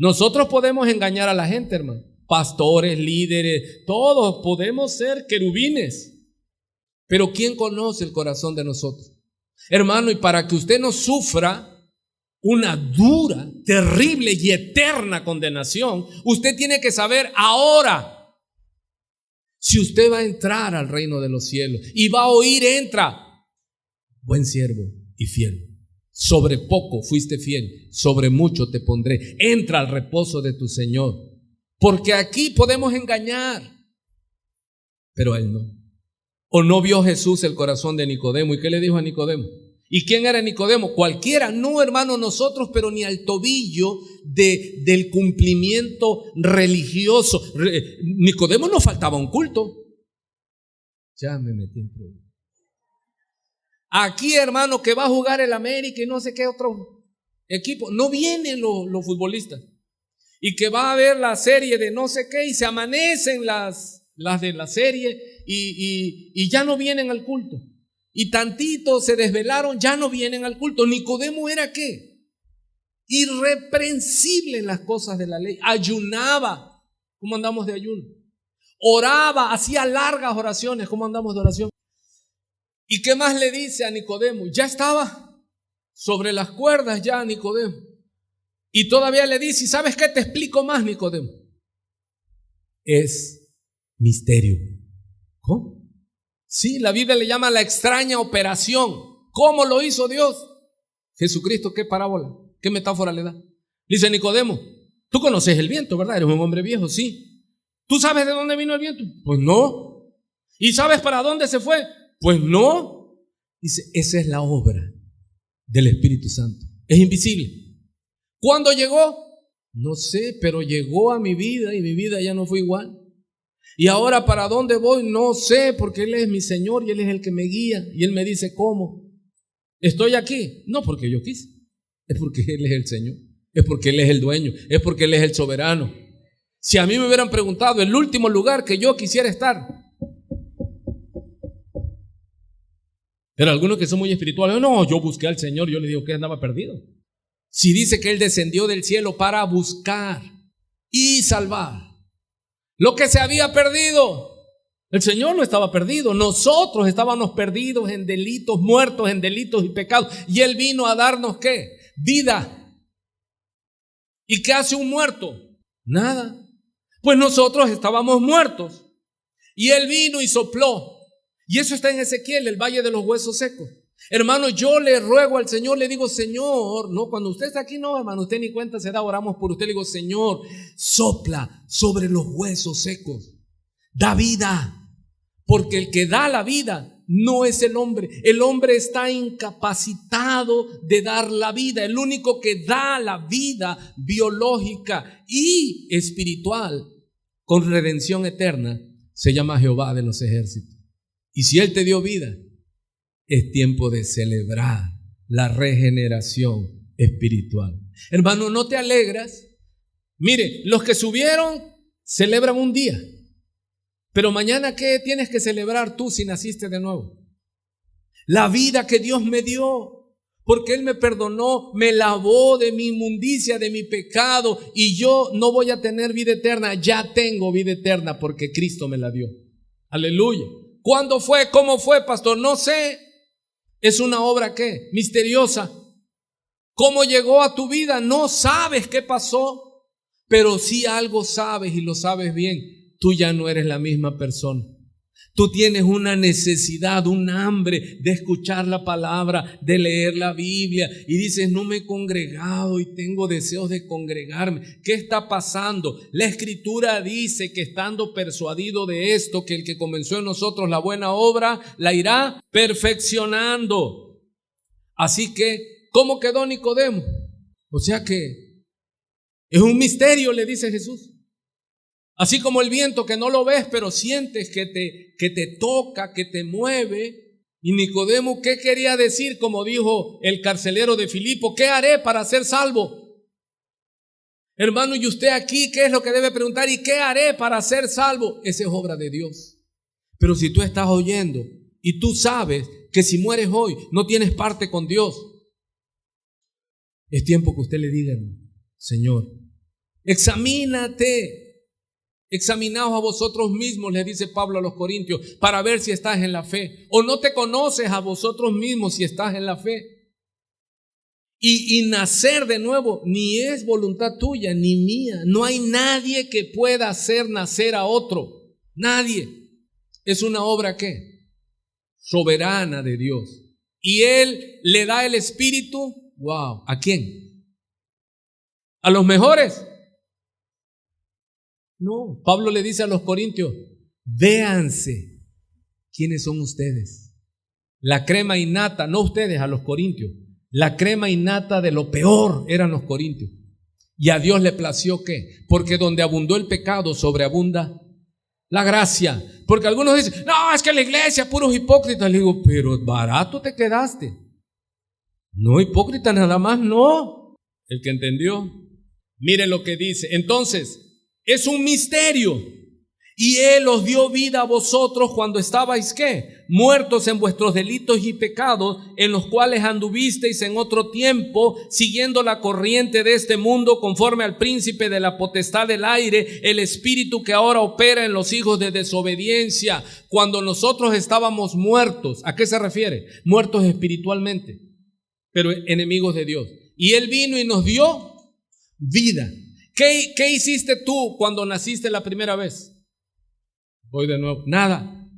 Nosotros podemos engañar a la gente, hermano, pastores, líderes, todos podemos ser querubines, pero ¿quién conoce el corazón de nosotros? Hermano, y para que usted no sufra una dura, terrible y eterna condenación, usted tiene que saber ahora si usted va a entrar al reino de los cielos y va a oír, entra, buen siervo y fiel. Sobre poco fuiste fiel, sobre mucho te pondré. Entra al reposo de tu Señor. Porque aquí podemos engañar, pero a él no. ¿O no vio Jesús el corazón de Nicodemo? ¿Y qué le dijo a Nicodemo? ¿Y quién era Nicodemo? Cualquiera, no hermano nosotros, pero ni al tobillo del cumplimiento religioso. Nicodemo no faltaba un culto. Ya me metí en problema. Aquí, hermano, que va a jugar el América y no sé qué otro equipo, no vienen los futbolistas. Y que va a ver la serie de no sé qué y se amanecen las de la serie y ya no vienen al culto. Y tantito se desvelaron, ya no vienen al culto. Nicodemo era ¿qué? Irreprensible en las cosas de la ley. Ayunaba. ¿Cómo andamos de ayuno? Oraba, hacía largas oraciones. ¿Cómo andamos de oración? ¿Y qué más le dice a Nicodemo? Ya estaba sobre las cuerdas ya Nicodemo. Y todavía le dice, ¿y sabes qué? Te explico más, Nicodemo. Es misterio. ¿Cómo? Sí, la Biblia le llama la extraña operación. ¿Cómo lo hizo Dios? Jesucristo, ¿qué parábola? ¿Qué metáfora le da? Dice Nicodemo, tú conoces el viento, ¿verdad? Eres un hombre viejo, sí. ¿Tú sabes de dónde vino el viento? Pues no. ¿Y sabes para dónde se fue? Pues no. Dice, esa es la obra del Espíritu Santo. Es invisible. ¿Cuándo llegó? No sé, pero llegó a mi vida y mi vida ya no fue igual. Y ahora ¿para dónde voy? No sé, porque Él es mi Señor y Él es el que me guía y Él me dice cómo. ¿Estoy aquí? No porque yo quise, es porque Él es el Señor, es porque Él es el dueño, es porque Él es el soberano. Si a mí me hubieran preguntado el último lugar que yo quisiera estar, pero algunos que son muy espirituales, no, yo busqué al Señor, yo le digo que andaba perdido. Si dice que Él descendió del cielo para buscar y salvar lo que se había perdido. El Señor no estaba perdido, nosotros estábamos perdidos en delitos, muertos en delitos y pecados. Y Él vino a darnos ¿qué? Vida. ¿Y qué hace un muerto? Nada. Pues nosotros estábamos muertos y Él vino y sopló. Y eso está en Ezequiel, el valle de los huesos secos. Hermano, yo le ruego al Señor, le digo, Señor, no, cuando usted está aquí, no, hermano, usted ni cuenta se da, oramos por usted, le digo, Señor, sopla sobre los huesos secos, da vida, porque el que da la vida no es el hombre está incapacitado de dar la vida, el único que da la vida biológica y espiritual con redención eterna se llama Jehová de los ejércitos. Y si Él te dio vida, es tiempo de celebrar la regeneración espiritual. Hermano, ¿no te alegras? Mire, los que subieron celebran un día, pero mañana ¿qué tienes que celebrar tú si naciste de nuevo? La vida que Dios me dio, porque Él me perdonó, me lavó de mi inmundicia, de mi pecado, y yo no voy a tener vida eterna, ya tengo vida eterna porque Cristo me la dio. Aleluya. ¿Cuándo fue? ¿Cómo fue, pastor? No sé. Es una obra ¿qué? Misteriosa. ¿Cómo llegó a tu vida? No sabes qué pasó, pero sí algo sabes y lo sabes bien. Tú ya no eres la misma persona. Tú tienes una necesidad, un hambre de escuchar la palabra, de leer la Biblia y dices, no me he congregado y tengo deseos de congregarme. ¿Qué está pasando? La Escritura dice que estando persuadido de esto, que el que comenzó en nosotros la buena obra, la irá perfeccionando. Así que, ¿cómo quedó Nicodemo? O sea que es un misterio, le dice Jesús. Así como el viento que no lo ves, pero sientes que te toca, que te mueve. Y Nicodemo, ¿qué quería decir? Como dijo el carcelero de Filipo, ¿qué haré para ser salvo? Hermano, y usted aquí, ¿qué es lo que debe preguntar? ¿Y qué haré para ser salvo? Esa es obra de Dios. Pero si tú estás oyendo y tú sabes que si mueres hoy no tienes parte con Dios, es tiempo que usted le diga, Señor, examínate. Examinaos a vosotros mismos, le dice Pablo a los Corintios, para ver si estás en la fe. O no te conoces a vosotros mismos si estás en la fe. Y nacer de nuevo ni es voluntad tuya ni mía. No hay nadie que pueda hacer nacer a otro. Nadie. Es una obra ¿qué? Soberana de Dios. Y Él le da el Espíritu. Wow. ¿A quién? ¿A los mejores? No, Pablo le dice a los corintios, véanse quiénes son ustedes. La crema innata, no ustedes, a los corintios. La crema innata de lo peor eran los corintios. Y a Dios le plació ¿qué? Porque donde abundó el pecado, sobreabunda la gracia. Porque algunos dicen, no, es que la iglesia, puros hipócritas. Le digo, pero barato te quedaste. No, hipócrita nada más, no. El que entendió, mire lo que dice. Entonces, es un misterio. Y Él os dio vida a vosotros cuando estabais ¿qué? Muertos en vuestros delitos y pecados, en los cuales anduvisteis en otro tiempo, siguiendo la corriente de este mundo, conforme al príncipe de la potestad del aire, el espíritu que ahora opera en los hijos de desobediencia. Cuando nosotros estábamos muertos, ¿a qué se refiere? Muertos espiritualmente, pero enemigos de Dios. Y Él vino y nos dio vida. ¿Qué hiciste tú cuando naciste la primera vez? Voy de nuevo. Nada.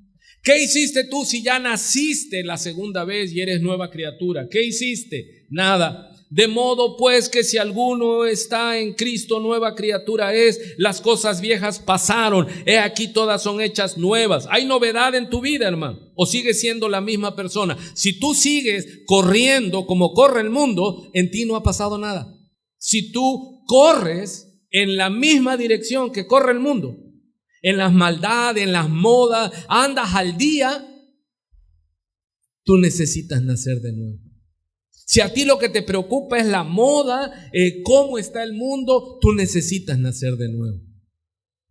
¿Qué hiciste tú si ya naciste la segunda vez y eres nueva criatura? ¿Qué hiciste? Nada. De modo pues que si alguno está en Cristo, nueva criatura es, las cosas viejas pasaron, he aquí todas son hechas nuevas. ¿Hay novedad en tu vida, hermano? ¿O sigues siendo la misma persona? Si tú sigues corriendo como corre el mundo, en ti no ha pasado nada. Si tú corres en la misma dirección que corre el mundo, en las maldades, en las modas, andas al día, tú necesitas nacer de nuevo. Si a ti lo que te preocupa es la moda, cómo está el mundo, tú necesitas nacer de nuevo.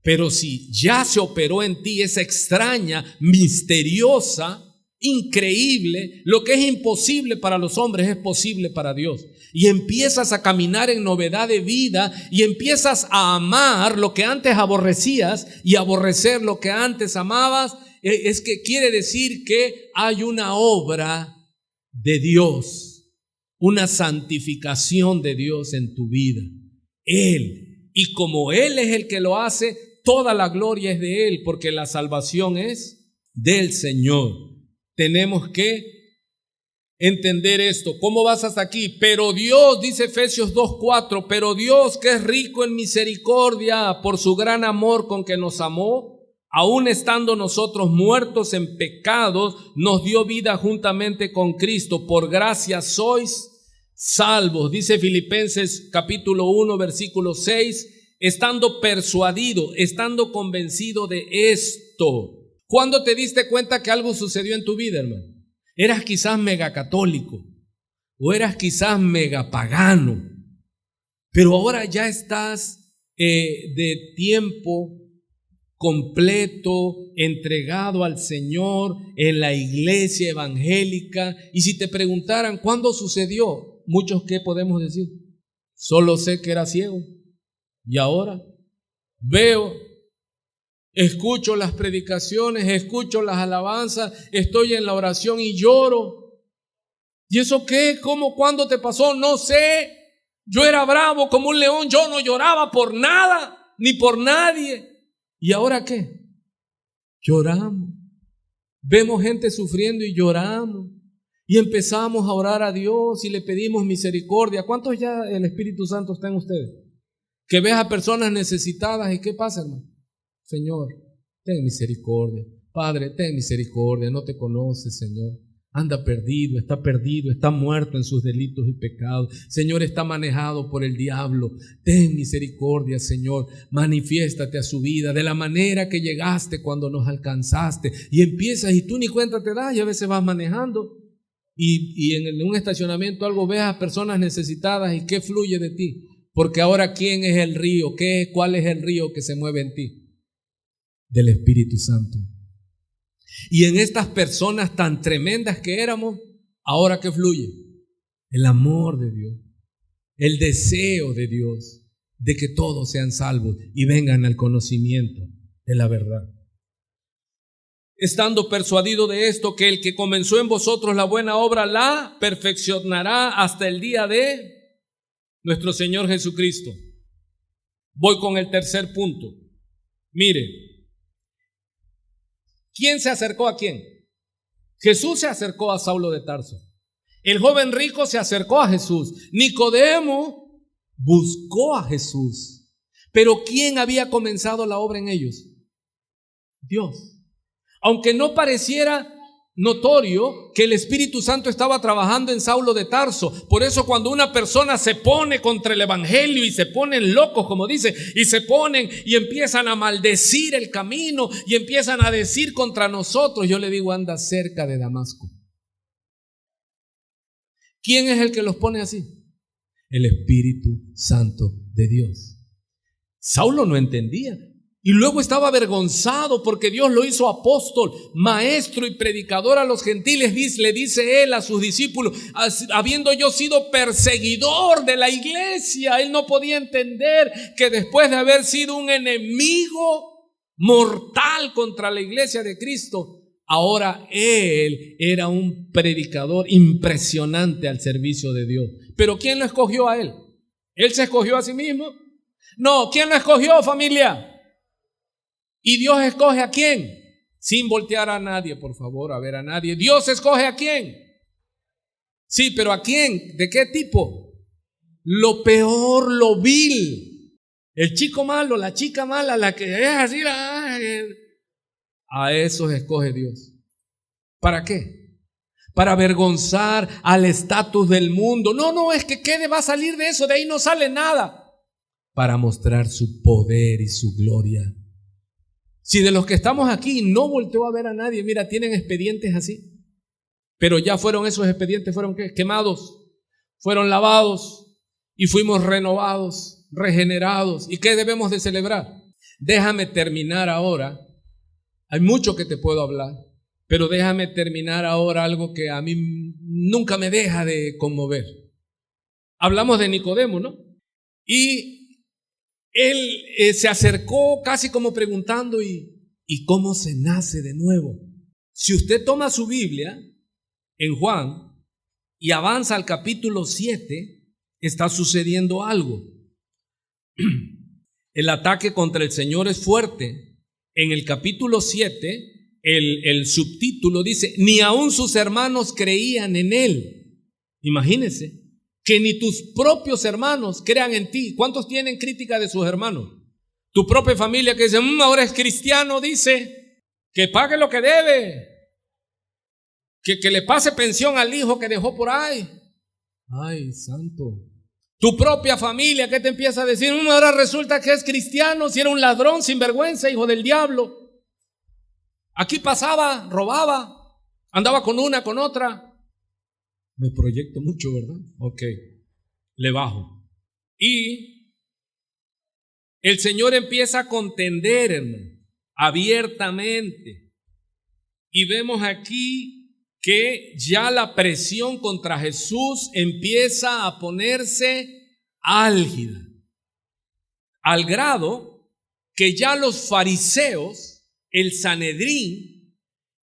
Pero si ya se operó en ti esa extraña, misteriosa, increíble, lo que es imposible para los hombres es posible para Dios. Y empiezas a caminar en novedad de vida y empiezas a amar lo que antes aborrecías y aborrecer lo que antes amabas, es que quiere decir que hay una obra de Dios. Una santificación de Dios en tu vida. Él, y como Él es el que lo hace, toda la gloria es de Él, porque la salvación es del Señor. Tenemos que entender esto. ¿Cómo vas hasta aquí? Pero Dios, dice Efesios 2:4, pero Dios, que es rico en misericordia por su gran amor con que nos amó, aun estando nosotros muertos en pecados, nos dio vida juntamente con Cristo. Por gracia sois salvos. Dice Filipenses capítulo 1, versículo 6, estando persuadido, estando convencido de esto. ¿Cuándo te diste cuenta que algo sucedió en tu vida, hermano? Eras quizás mega católico o eras quizás mega pagano, pero ahora ya estás de tiempo completo, entregado al Señor en la iglesia evangélica. Y si te preguntaran ¿cuándo sucedió? Muchos, ¿qué podemos decir? Solo sé que era ciego y ahora veo, escucho las predicaciones, escucho las alabanzas, estoy en la oración y lloro. ¿Y eso qué? ¿Cómo? ¿Cuándo te pasó? No sé. Yo era bravo como un león, yo no lloraba por nada ni por nadie. ¿Y ahora qué? Lloramos. Vemos gente sufriendo y lloramos. Y empezamos a orar a Dios y le pedimos misericordia. ¿Cuántos ya el Espíritu Santo está en ustedes? Que ves a personas necesitadas y ¿qué pasa, hermano? Señor, ten misericordia. Padre, ten misericordia. No te conoces, Señor. Anda perdido, está muerto en sus delitos y pecados. Señor, está manejado por el diablo. Ten misericordia, Señor. Manifiéstate a su vida de la manera que llegaste cuando nos alcanzaste. Y empiezas y tú ni cuenta te das y a veces vas manejando. Y en un estacionamiento algo ves a personas necesitadas y ¿qué fluye de ti? Porque ahora ¿quién es el río? ¿Cuál es el río que se mueve en ti? Del Espíritu Santo. Y en estas personas tan tremendas que éramos, ¿ahora qué fluye? El amor de Dios, el deseo de Dios de que todos sean salvos y vengan al conocimiento de la verdad. Estando persuadido de esto, que el que comenzó en vosotros la buena obra la perfeccionará hasta el día de nuestro Señor Jesucristo. Voy con el tercer punto. Mire, ¿quién se acercó a quién? Jesús se acercó a Saulo de Tarso. El joven rico se acercó a Jesús. Nicodemo buscó a Jesús. Pero ¿quién había comenzado la obra en ellos? Dios. Aunque no pareciera notorio que el Espíritu Santo estaba trabajando en Saulo de Tarso. Por eso cuando una persona se pone contra el evangelio y se ponen locos, como dice, y se ponen y empiezan a maldecir el camino y empiezan a decir contra nosotros, yo le digo, anda cerca de Damasco. ¿Quién es el que los pone así? El Espíritu Santo de Dios. Saulo no entendía. Y luego estaba avergonzado porque Dios lo hizo apóstol, maestro y predicador a los gentiles. Le dice él a sus discípulos, habiendo yo sido perseguidor de la iglesia, él no podía entender que después de haber sido un enemigo mortal contra la iglesia de Cristo, ahora él era un predicador impresionante al servicio de Dios. Pero ¿quién lo escogió a él? ¿Él se escogió a sí mismo? No, ¿quién lo escogió, familia? ¿Y Dios escoge a quién? Sin voltear a nadie, por favor, a ver a nadie. ¿Dios escoge a quién? Sí, pero ¿a quién? ¿De qué tipo? lo peor, lo vil. El chico malo, la chica mala, la que es así, a esos escoge Dios. ¿Para qué? Para avergonzar al estatus del mundo. No, es que ¿qué va a salir de eso? De ahí no sale nada. Para mostrar su poder y su gloria. Si de los que estamos aquí no volteó a ver a nadie, mira, tienen expedientes así. Pero ya fueron esos expedientes, fueron ¿qué? Quemados, fueron lavados y fuimos renovados, regenerados. ¿Y qué debemos de celebrar? Déjame terminar ahora. Hay mucho que te puedo hablar, pero déjame terminar ahora algo que a mí nunca me deja de conmover. Hablamos de Nicodemo, ¿no? Y él se acercó casi como preguntando, ¿y cómo se nace de nuevo? Si usted toma su Biblia en Juan y avanza al capítulo 7, está sucediendo algo. El ataque contra el Señor es fuerte. En el capítulo 7, el subtítulo dice, ni aun sus hermanos creían en él. Imagínense, que ni tus propios hermanos crean en ti. ¿Cuántos tienen crítica de sus hermanos? Tu propia familia que dice, ahora es cristiano, dice, que pague lo que debe. Que le pase pensión al hijo que dejó por ahí. Ay, santo. Tu propia familia que te empieza a decir, ahora resulta que es cristiano, si era un ladrón, sinvergüenza, hijo del diablo. Aquí pasaba, robaba, andaba con una, con otra. Me proyecto mucho, ¿verdad? Ok, le bajo. Y el Señor empieza a contender, hermano, abiertamente. Y vemos aquí que ya la presión contra Jesús empieza a ponerse álgida, al grado que ya los fariseos, el Sanedrín,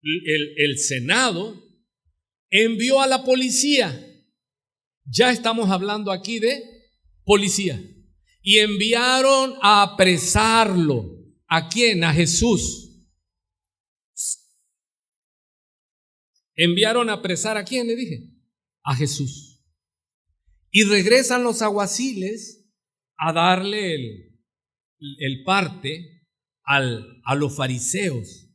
el Senado, envió a la policía. Ya estamos hablando aquí de policía. Y enviaron a apresarlo. ¿A quién? A Jesús. Enviaron a apresar ¿a quién le dije? A Jesús. Y regresan los alguaciles a darle el parte a los fariseos.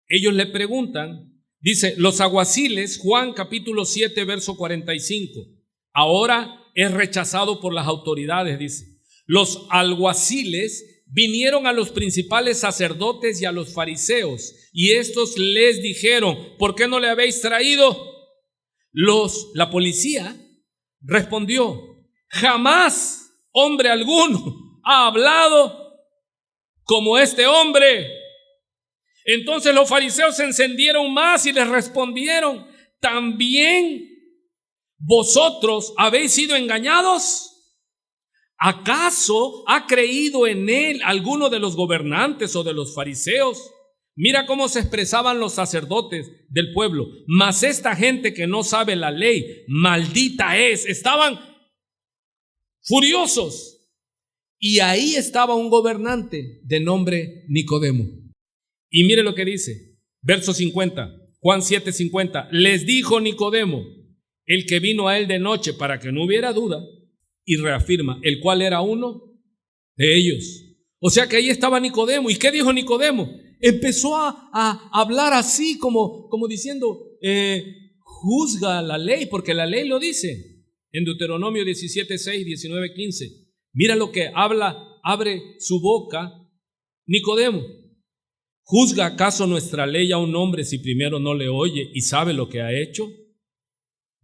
Ellos le preguntan, dice, los alguaciles, Juan capítulo 7, verso 45, ahora es rechazado por las autoridades, dice. Los alguaciles vinieron a los principales sacerdotes y a los fariseos, y estos les dijeron, ¿por qué no le habéis traído? La policía respondió, jamás hombre alguno ha hablado como este hombre. Entonces los fariseos se encendieron más y les respondieron, ¿también vosotros habéis sido engañados? ¿Acaso ha creído en él alguno de los gobernantes o de los fariseos? Mira cómo se expresaban los sacerdotes del pueblo. Mas esta gente que no sabe la ley, maldita es. Estaban furiosos. Y ahí estaba un gobernante de nombre Nicodemo. Y mire lo que dice, verso 50, Juan 7:50. Les dijo Nicodemo, el que vino a él de noche para que no hubiera duda, y reafirma, el cual era uno de ellos. O sea que ahí estaba Nicodemo. ¿Y qué dijo Nicodemo? Empezó a hablar así como diciendo, juzga la ley, porque la ley lo dice. En Deuteronomio 17:6, 19:15. Mira lo que habla, abre su boca Nicodemo. ¿Juzga acaso nuestra ley a un hombre si primero no le oye y sabe lo que ha hecho?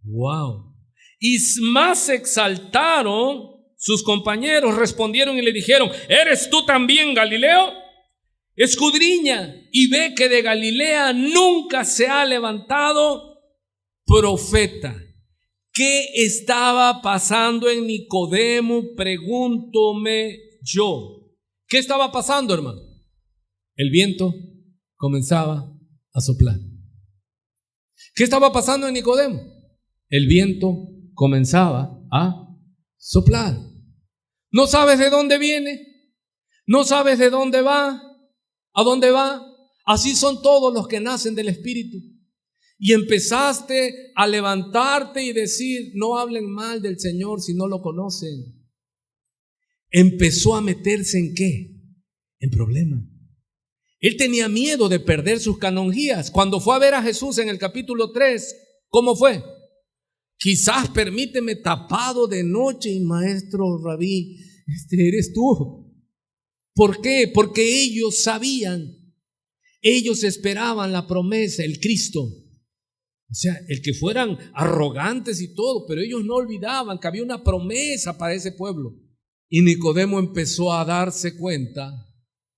Wow. Y más se exaltaron sus compañeros, respondieron y le dijeron, ¿eres tú también Galileo? Escudriña y ve que de Galilea nunca se ha levantado profeta. ¿Qué estaba pasando en Nicodemo? Pregúntome yo. ¿Qué estaba pasando, hermano? El viento comenzaba a soplar. ¿Qué estaba pasando en Nicodemo? El viento comenzaba a soplar. No sabes de dónde viene, no sabes de dónde va, a dónde va. Así son todos los que nacen del Espíritu. Y empezaste a levantarte y decir, no hablen mal del Señor si no lo conocen. Empezó a meterse ¿en qué? En problemas. Él tenía miedo de perder sus canonjías. Cuando fue a ver a Jesús en el capítulo 3, ¿cómo fue? Quizás permíteme tapado de noche y maestro rabí, eres tú. ¿Por qué? Porque ellos sabían, ellos esperaban la promesa, el Cristo. O sea, el que fueran arrogantes y todo, pero ellos no olvidaban que había una promesa para ese pueblo. Y Nicodemo empezó a darse cuenta.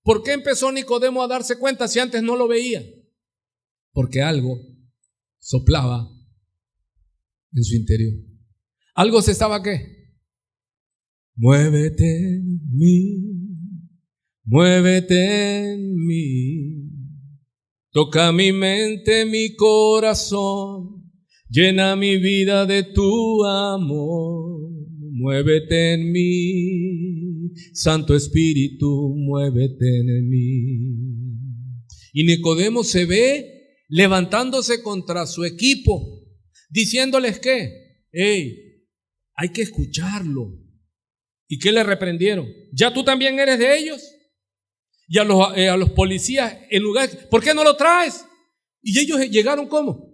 ¿Por qué empezó Nicodemo a darse cuenta si antes no lo veía? Porque algo soplaba en su interior. Algo se estaba ¿qué? Muévete en mí, muévete en mí. Toca mi mente, mi corazón, llena mi vida de tu amor. Muévete en mí, Santo Espíritu, muévete en mí. Y Nicodemo se ve levantándose contra su equipo, diciéndoles que, hay que escucharlo. ¿Y qué le reprendieron? ¿Ya tú también eres de ellos? Y a los policías, en lugar, ¿por qué no lo traes? Y ellos llegaron ¿cómo?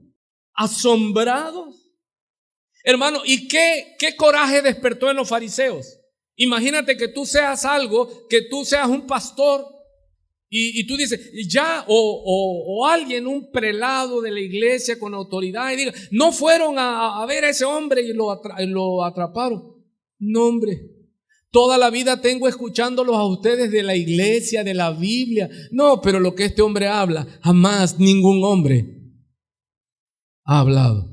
Asombrados. Hermano, ¿y qué coraje despertó en los fariseos? Imagínate que tú seas algo, que tú seas un pastor y tú dices, ya, o alguien, un prelado de la iglesia con autoridad y diga, no fueron a ver a ese hombre y lo atraparon. No, hombre. Toda la vida tengo escuchándolos a ustedes de la iglesia, de la Biblia. No, pero lo que este hombre habla, jamás ningún hombre ha hablado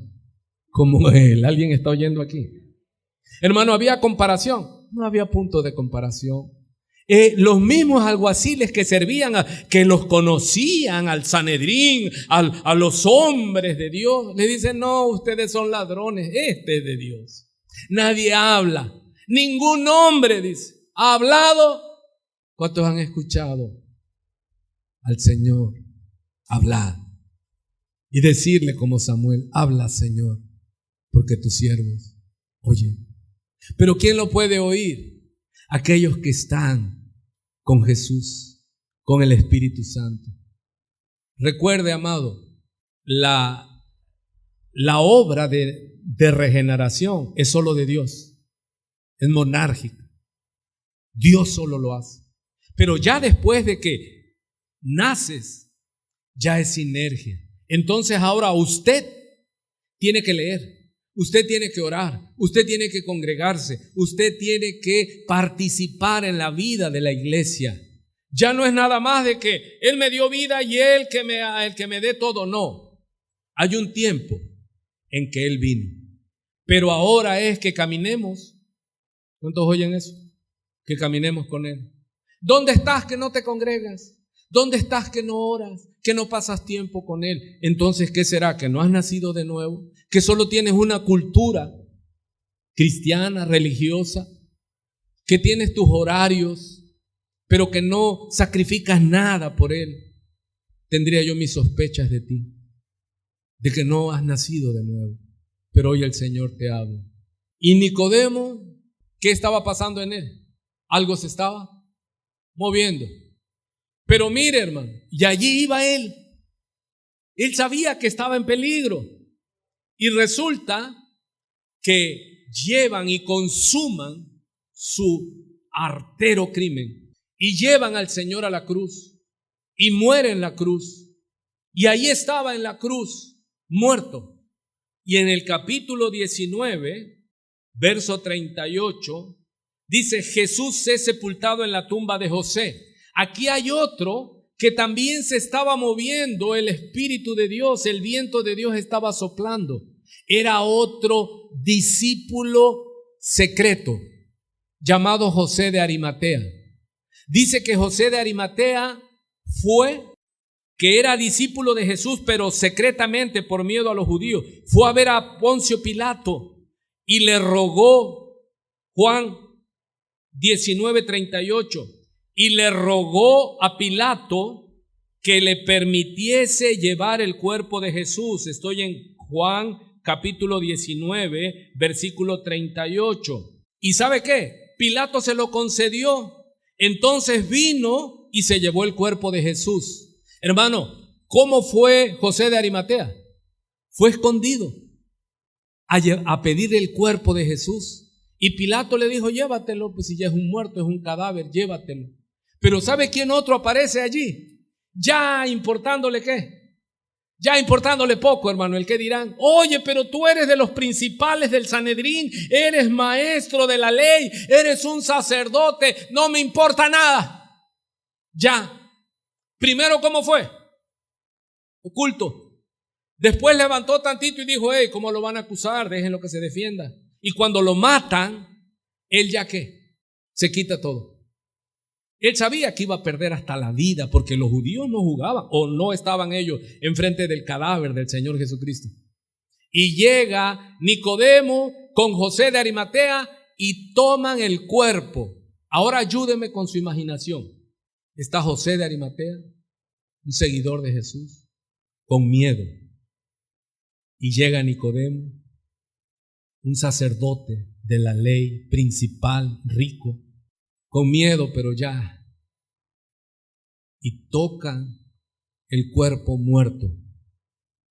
como él. ¿Alguien está oyendo aquí? Hermano, ¿había comparación? No había punto de comparación. Los mismos alguaciles que servían, que los conocían al Sanedrín, a los hombres de Dios, le dicen, no, ustedes son ladrones, este es de Dios. Nadie habla. Ningún hombre, dice, ha hablado. ¿Cuántos han escuchado al Señor hablar? Y decirle como Samuel, habla Señor, porque tus siervos oyen. Pero ¿quién lo puede oír? Aquellos que están con Jesús, con el Espíritu Santo. Recuerde, amado, la obra de regeneración es solo de Dios. Es monárquica. Dios solo lo hace. Pero ya después de que naces, ya es sinergia. Entonces ahora usted tiene que leer, usted tiene que orar, usted tiene que congregarse, usted tiene que participar en la vida de la iglesia. Ya no es nada más de que Él me dio vida y el que me dé todo. No. Hay un tiempo en que Él vino. Pero ahora es que caminemos. ¿Cuántos oyen eso? Que caminemos con Él. ¿Dónde estás que no te congregas? ¿Dónde estás que no oras? Que no pasas tiempo con Él. Entonces, ¿qué será? ¿Que no has nacido de nuevo? ¿Que solo tienes una cultura cristiana, religiosa? ¿Que tienes tus horarios, pero que no sacrificas nada por Él? Tendría yo mis sospechas de ti, de que no has nacido de nuevo. Pero hoy el Señor te habla. Y Nicodemo, ¿qué estaba pasando en él? Algo se estaba moviendo. Pero mire, hermano, y allí iba él. Él sabía que estaba en peligro. Y resulta que llevan y consuman su artero crimen. Y llevan al Señor a la cruz. Y muere en la cruz. Y ahí estaba en la cruz, muerto. Y en el capítulo 19... verso 38, dice, Jesús es sepultado en la tumba de José. Aquí hay otro que también se estaba moviendo, el Espíritu de Dios, el viento de Dios estaba soplando. Era otro discípulo secreto, llamado José de Arimatea. Dice que José de Arimatea que era discípulo de Jesús, pero secretamente por miedo a los judíos, fue a ver a Poncio Pilato. Y le rogó, Juan 19:38, y le rogó a Pilato que le permitiese llevar el cuerpo de Jesús. Estoy en Juan capítulo 19, versículo 38. ¿Y sabe qué? Pilato se lo concedió. Entonces vino y se llevó el cuerpo de Jesús. Hermano, ¿cómo fue José de Arimatea? Fue escondido a pedir el cuerpo de Jesús. Y Pilato le dijo, llévatelo, pues si ya es un muerto, es un cadáver, llévatelo. Pero ¿sabe quién otro aparece allí? Ya importándole qué. Ya importándole poco, hermano, el que dirán, oye, pero tú eres de los principales del Sanedrín, eres maestro de la ley, eres un sacerdote, no me importa nada. Ya. Primero, ¿cómo fue? Oculto. Después levantó tantito y dijo, hey, ¿cómo lo van a acusar? Déjenlo que se defienda. Y cuando lo matan, él ya qué, se quita todo. Él sabía que iba a perder hasta la vida porque los judíos no jugaban o no estaban ellos enfrente del cadáver del Señor Jesucristo. Y llega Nicodemo con José de Arimatea y toman el cuerpo. Ahora ayúdeme con su imaginación. Está José de Arimatea, un seguidor de Jesús, con miedo. Y llega Nicodemo, un sacerdote de la ley, principal, rico, con miedo, pero ya. Y tocan el cuerpo muerto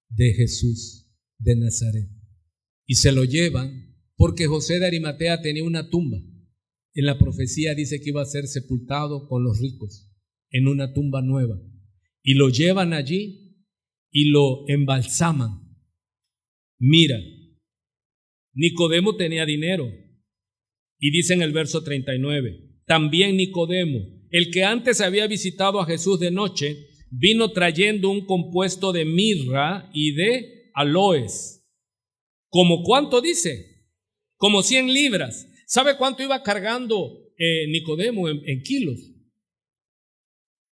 de Jesús de Nazaret. Y se lo llevan porque José de Arimatea tenía una tumba. En la profecía dice que iba a ser sepultado con los ricos en una tumba nueva. Y lo llevan allí y lo embalsaman. Mira, Nicodemo tenía dinero. Y dice en el verso 39, también Nicodemo, el que antes había visitado a Jesús de noche, vino trayendo un compuesto de mirra y de aloes. ¿Cómo cuánto dice? Como 100 libras. ¿Sabe cuánto iba cargando Nicodemo en kilos?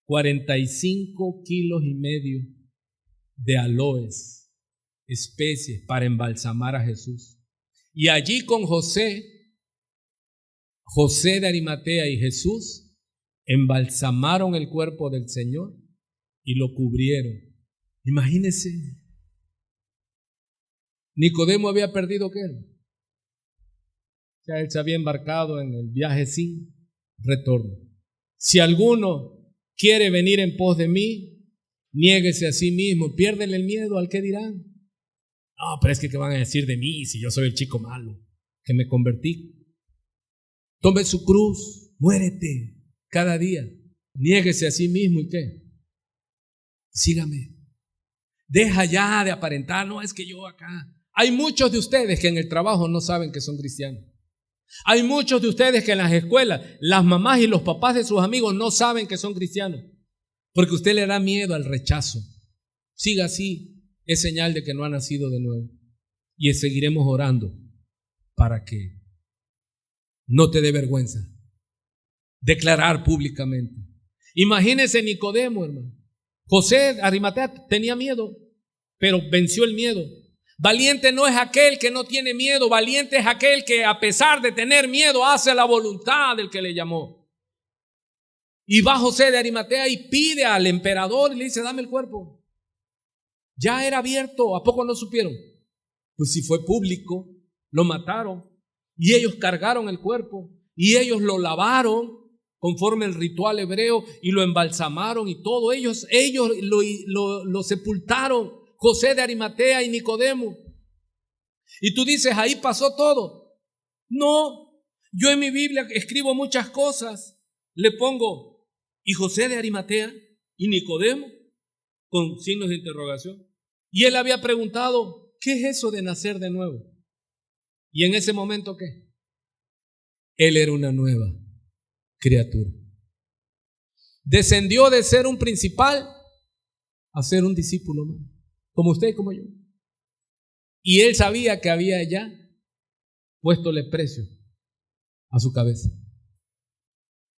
45 kilos y medio de aloes, especies para embalsamar a Jesús. Y allí con José de Arimatea y Jesús embalsamaron el cuerpo del Señor y lo cubrieron. Imagínense, Nicodemo había perdido ¿qué? Ya él se había embarcado en el viaje sin retorno. Si alguno quiere venir en pos de mí, niéguese a sí mismo, piérdele el miedo al que dirán. No, pero es que ¿qué van a decir de mí si yo soy el chico malo que me convertí? Tome su cruz, muérete cada día, niéguese a sí mismo y ¿qué? Sígame. Deja ya de aparentar, no es que yo acá. Hay muchos de ustedes que en el trabajo no saben que son cristianos. Hay muchos de ustedes que en las escuelas, las mamás y los papás de sus amigos no saben que son cristianos, porque usted le da miedo al rechazo. Siga así, es señal de que no ha nacido de nuevo. Y seguiremos orando para que no te dé vergüenza declarar públicamente. Imagínese Nicodemo, hermano. José de Arimatea tenía miedo, pero venció el miedo. Valiente no es aquel que no tiene miedo, valiente es aquel que a pesar de tener miedo hace la voluntad del que le llamó. Y va José de Arimatea y pide al emperador y le dice, dame el cuerpo. Ya era abierto, ¿a poco no supieron? Pues si fue público, lo mataron y ellos cargaron el cuerpo y ellos lo lavaron conforme el ritual hebreo y lo embalsamaron y todo. Ellos lo sepultaron. José de Arimatea y Nicodemo. Y tú dices, ahí pasó todo. No, yo en mi Biblia escribo muchas cosas. Le pongo, y José de Arimatea y Nicodemo, con signos de interrogación. Y él había preguntado, ¿qué es eso de nacer de nuevo? Y en ese momento, ¿qué? Él era una nueva criatura. Descendió de ser un principal a ser un discípulo más. Como usted y como yo. Y él sabía que había ya puestole precio a su cabeza.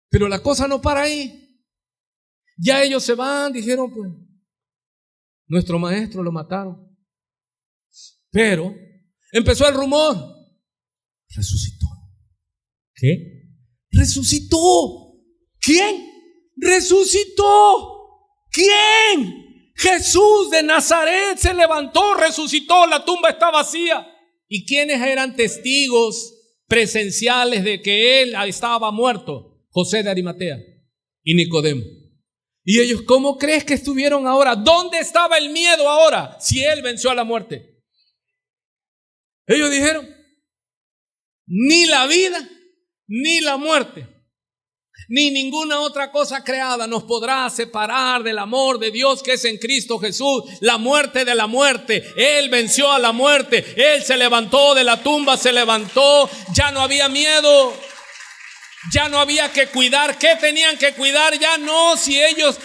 Pero la cosa no para ahí. Ya ellos se van, dijeron, pues, nuestro maestro lo mataron. Pero empezó el rumor. Resucitó. ¿Qué? Resucitó. ¿Quién? Resucitó. ¿Quién? Jesús de Nazaret se levantó, resucitó, la tumba está vacía. ¿Y quiénes eran testigos presenciales de que él estaba muerto? José de Arimatea y Nicodemo. Y ellos, ¿cómo crees que estuvieron ahora? ¿Dónde estaba el miedo ahora si él venció a la muerte? Ellos dijeron, ni la vida, ni la muerte, ni ninguna otra cosa creada nos podrá separar del amor de Dios que es en Cristo Jesús. La muerte de la muerte, Él venció a la muerte, Él se levantó de la tumba, se levantó, ya no había miedo, ya no había que cuidar. ¿Qué tenían que cuidar? Ya no, si ellos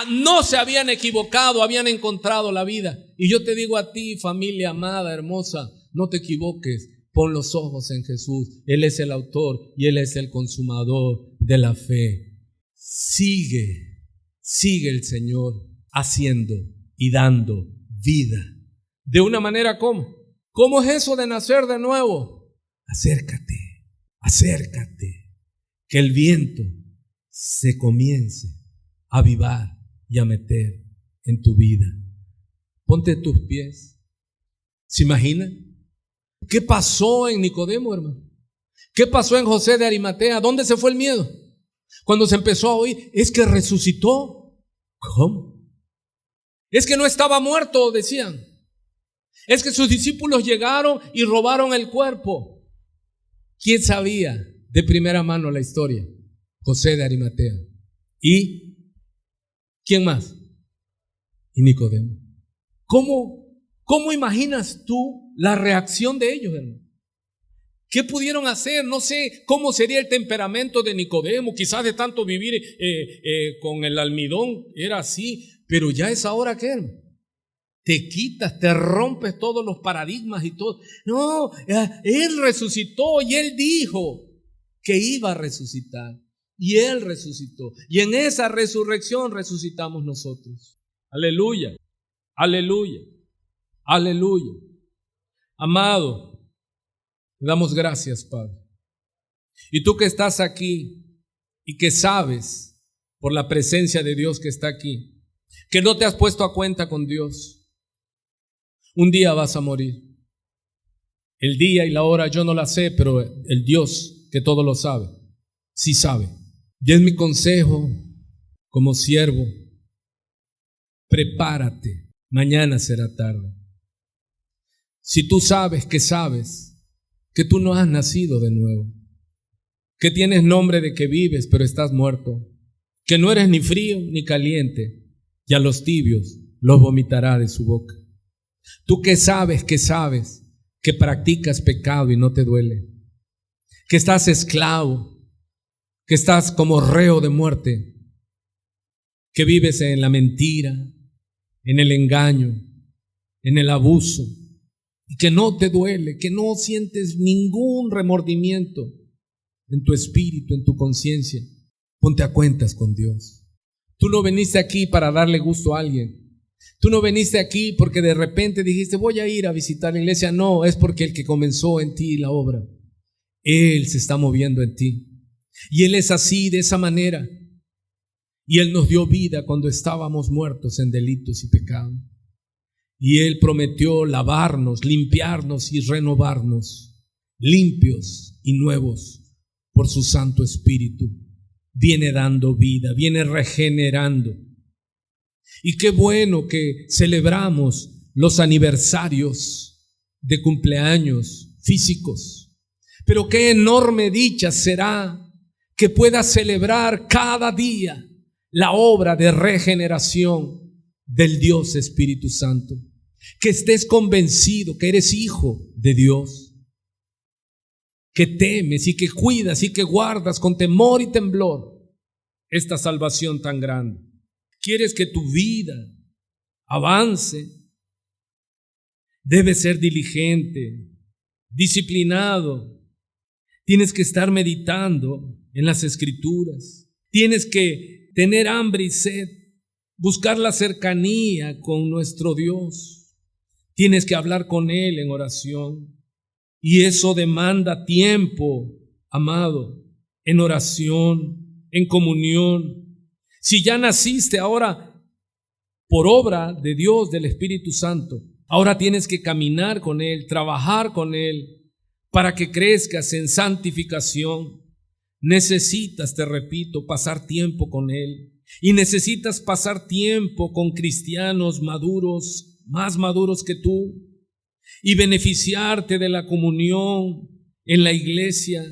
no se habían equivocado, habían encontrado la vida. Y yo te digo a ti, familia amada, hermosa, no te equivoques. Pon los ojos en Jesús. Él es el autor y Él es el consumador de la fe. Sigue el Señor haciendo y dando vida. ¿De una manera cómo? ¿Cómo es eso de nacer de nuevo? Acércate. Que el viento se comience a avivar y a meter en tu vida. Ponte tus pies. ¿Se imaginan? ¿Qué pasó en Nicodemo, hermano? ¿Qué pasó en José de Arimatea? ¿Dónde se fue el miedo? Cuando se empezó a oír, es que resucitó. ¿Cómo? Es que no estaba muerto, decían. Es que sus discípulos llegaron y robaron el cuerpo. ¿Quién sabía de primera mano la historia? José de Arimatea. ¿Y quién más? Y Nicodemo. ¿Cómo imaginas tú la reacción de ellos, hermano? ¿Qué pudieron hacer? No sé cómo sería el temperamento de Nicodemo. Quizás de tanto vivir con el almidón era así. Pero ya es ahora que te quitas, te rompes todos los paradigmas y todo. No, Él resucitó y Él dijo que iba a resucitar. Y Él resucitó. Y en esa resurrección resucitamos nosotros. Aleluya, aleluya. Aleluya. Amado, le damos gracias, Padre. Y tú que estás aquí y que sabes por la presencia de Dios que está aquí, que no te has puesto a cuenta con Dios, un día vas a morir. El día y la hora yo no la sé, pero el Dios que todo lo sabe, sí sabe. Y es mi consejo como siervo, prepárate, mañana será tarde. Si tú sabes que tú no has nacido de nuevo, que tienes nombre de que vives pero estás muerto, que no eres ni frío ni caliente, y a los tibios los vomitará de su boca. Tú que sabes que practicas pecado y no te duele, que estás esclavo, que estás como reo de muerte, que vives en la mentira, en el engaño, en el abuso, y que no te duele, que no sientes ningún remordimiento en tu espíritu, en tu conciencia, ponte a cuentas con Dios. Tú no viniste aquí para darle gusto a alguien. Tú no viniste aquí porque de repente dijiste voy a ir a visitar la iglesia. No, es porque el que comenzó en ti la obra, Él se está moviendo en ti. Y Él es así, de esa manera. Y Él nos dio vida cuando estábamos muertos en delitos y pecados. Y Él prometió lavarnos, limpiarnos y renovarnos, limpios y nuevos por su Santo Espíritu. Viene dando vida, viene regenerando. Y qué bueno que celebramos los aniversarios de cumpleaños físicos. Pero qué enorme dicha será que puedas celebrar cada día la obra de regeneración del Dios Espíritu Santo. Que estés convencido que eres hijo de Dios, que temes y que cuidas y que guardas con temor y temblor esta salvación tan grande. Quieres que tu vida avance, debes ser diligente, disciplinado, tienes que estar meditando en las Escrituras, tienes que tener hambre y sed, buscar la cercanía con nuestro Dios. Tienes que hablar con Él en oración. Y eso demanda tiempo, amado, en oración, en comunión. Si ya naciste, ahora por obra de Dios, del Espíritu Santo. Ahora tienes que caminar con Él, trabajar con Él, para que crezcas en santificación. Necesitas, te repito, pasar tiempo con Él. Y necesitas pasar tiempo con cristianos maduros, más maduros que tú, y beneficiarte de la comunión en la iglesia.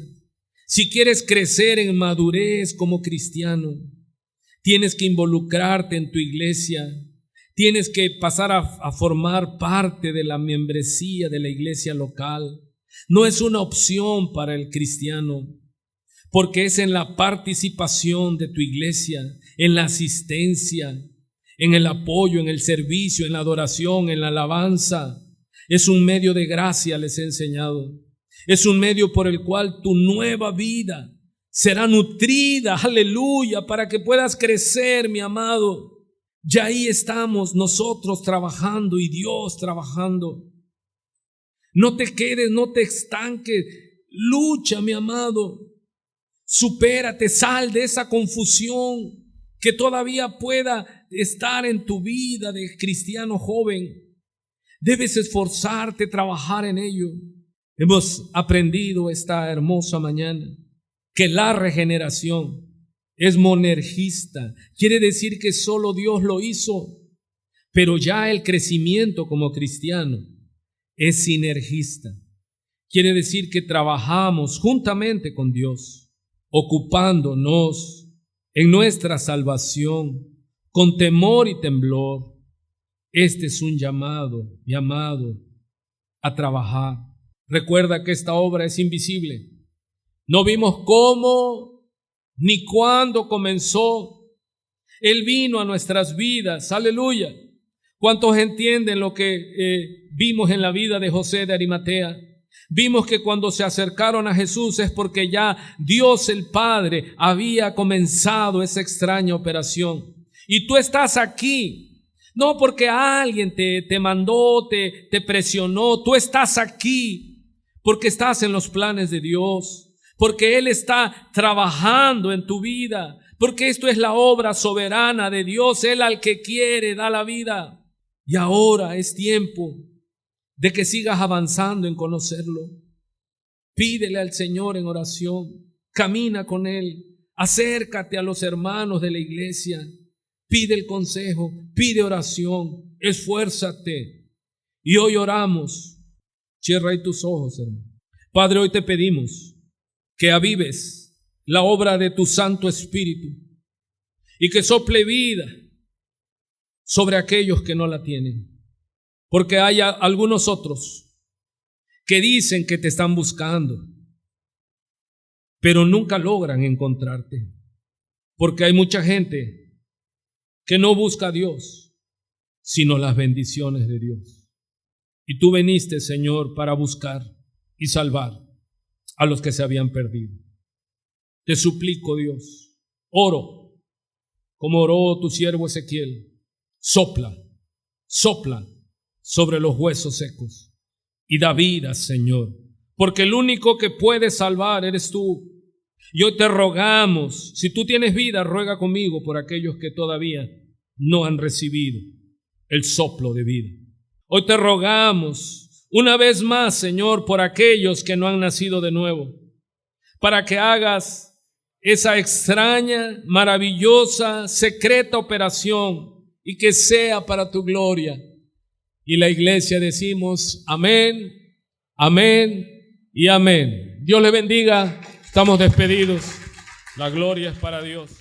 Si quieres crecer en madurez como cristiano, tienes que involucrarte en tu iglesia. Tienes que pasar a formar parte de la membresía de la iglesia local. No es una opción para el cristiano, porque es en la participación de tu iglesia, en la asistencia, en el apoyo, en el servicio, en la adoración, en la alabanza. Es un medio de gracia, les he enseñado. Es un medio por el cual tu nueva vida será nutrida, aleluya, para que puedas crecer, mi amado. Ya ahí estamos nosotros trabajando y Dios trabajando. No te quedes, no te estanques. Lucha, mi amado. Supérate, sal de esa confusión que todavía pueda estar en tu vida de cristiano joven. Debes esforzarte, trabajar en ello. Hemos aprendido esta hermosa mañana que la regeneración es monergista. Quiere decir que solo Dios lo hizo, pero ya el crecimiento como cristiano es sinergista. Quiere decir que trabajamos juntamente con Dios, ocupándonos en nuestra salvación con temor y temblor. Este es un llamado, mi amado, a trabajar. Recuerda que esta obra es invisible. No vimos cómo ni cuándo comenzó. Él vino a nuestras vidas, aleluya. ¿Cuántos entienden lo que vimos en la vida de José de Arimatea? Vimos que cuando se acercaron a Jesús es porque ya Dios el Padre había comenzado esa extraña operación. Y tú estás aquí, no porque alguien te mandó, te presionó. Tú estás aquí porque estás en los planes de Dios, porque Él está trabajando en tu vida, porque esto es la obra soberana de Dios. Él al que quiere da la vida. Y ahora es tiempo de que sigas avanzando en conocerlo. Pídele al Señor en oración, camina con Él, acércate a los hermanos de la iglesia, pide el consejo, pide oración, esfuérzate. Y hoy oramos. Cierra ahí tus ojos, hermano. Padre, hoy te pedimos que avives la obra de tu Santo Espíritu y que sople vida sobre aquellos que no la tienen. Porque hay algunos otros que dicen que te están buscando, pero nunca logran encontrarte. Porque hay mucha gente que no busca a Dios, sino las bendiciones de Dios. Y tú viniste, Señor, para buscar y salvar a los que se habían perdido. Te suplico, Dios, oro, como oró tu siervo Ezequiel, sopla sobre los huesos secos y da vida, Señor, porque el único que puede salvar eres tú. Y hoy te rogamos, si tú tienes vida, ruega conmigo por aquellos que todavía no han recibido el soplo de vida. Hoy te rogamos una vez más, Señor, por aquellos que no han nacido de nuevo, para que hagas esa extraña, maravillosa, secreta operación y que sea para tu gloria. Y la iglesia decimos amén, amén y amén. Dios le bendiga. Estamos despedidos. La gloria es para Dios.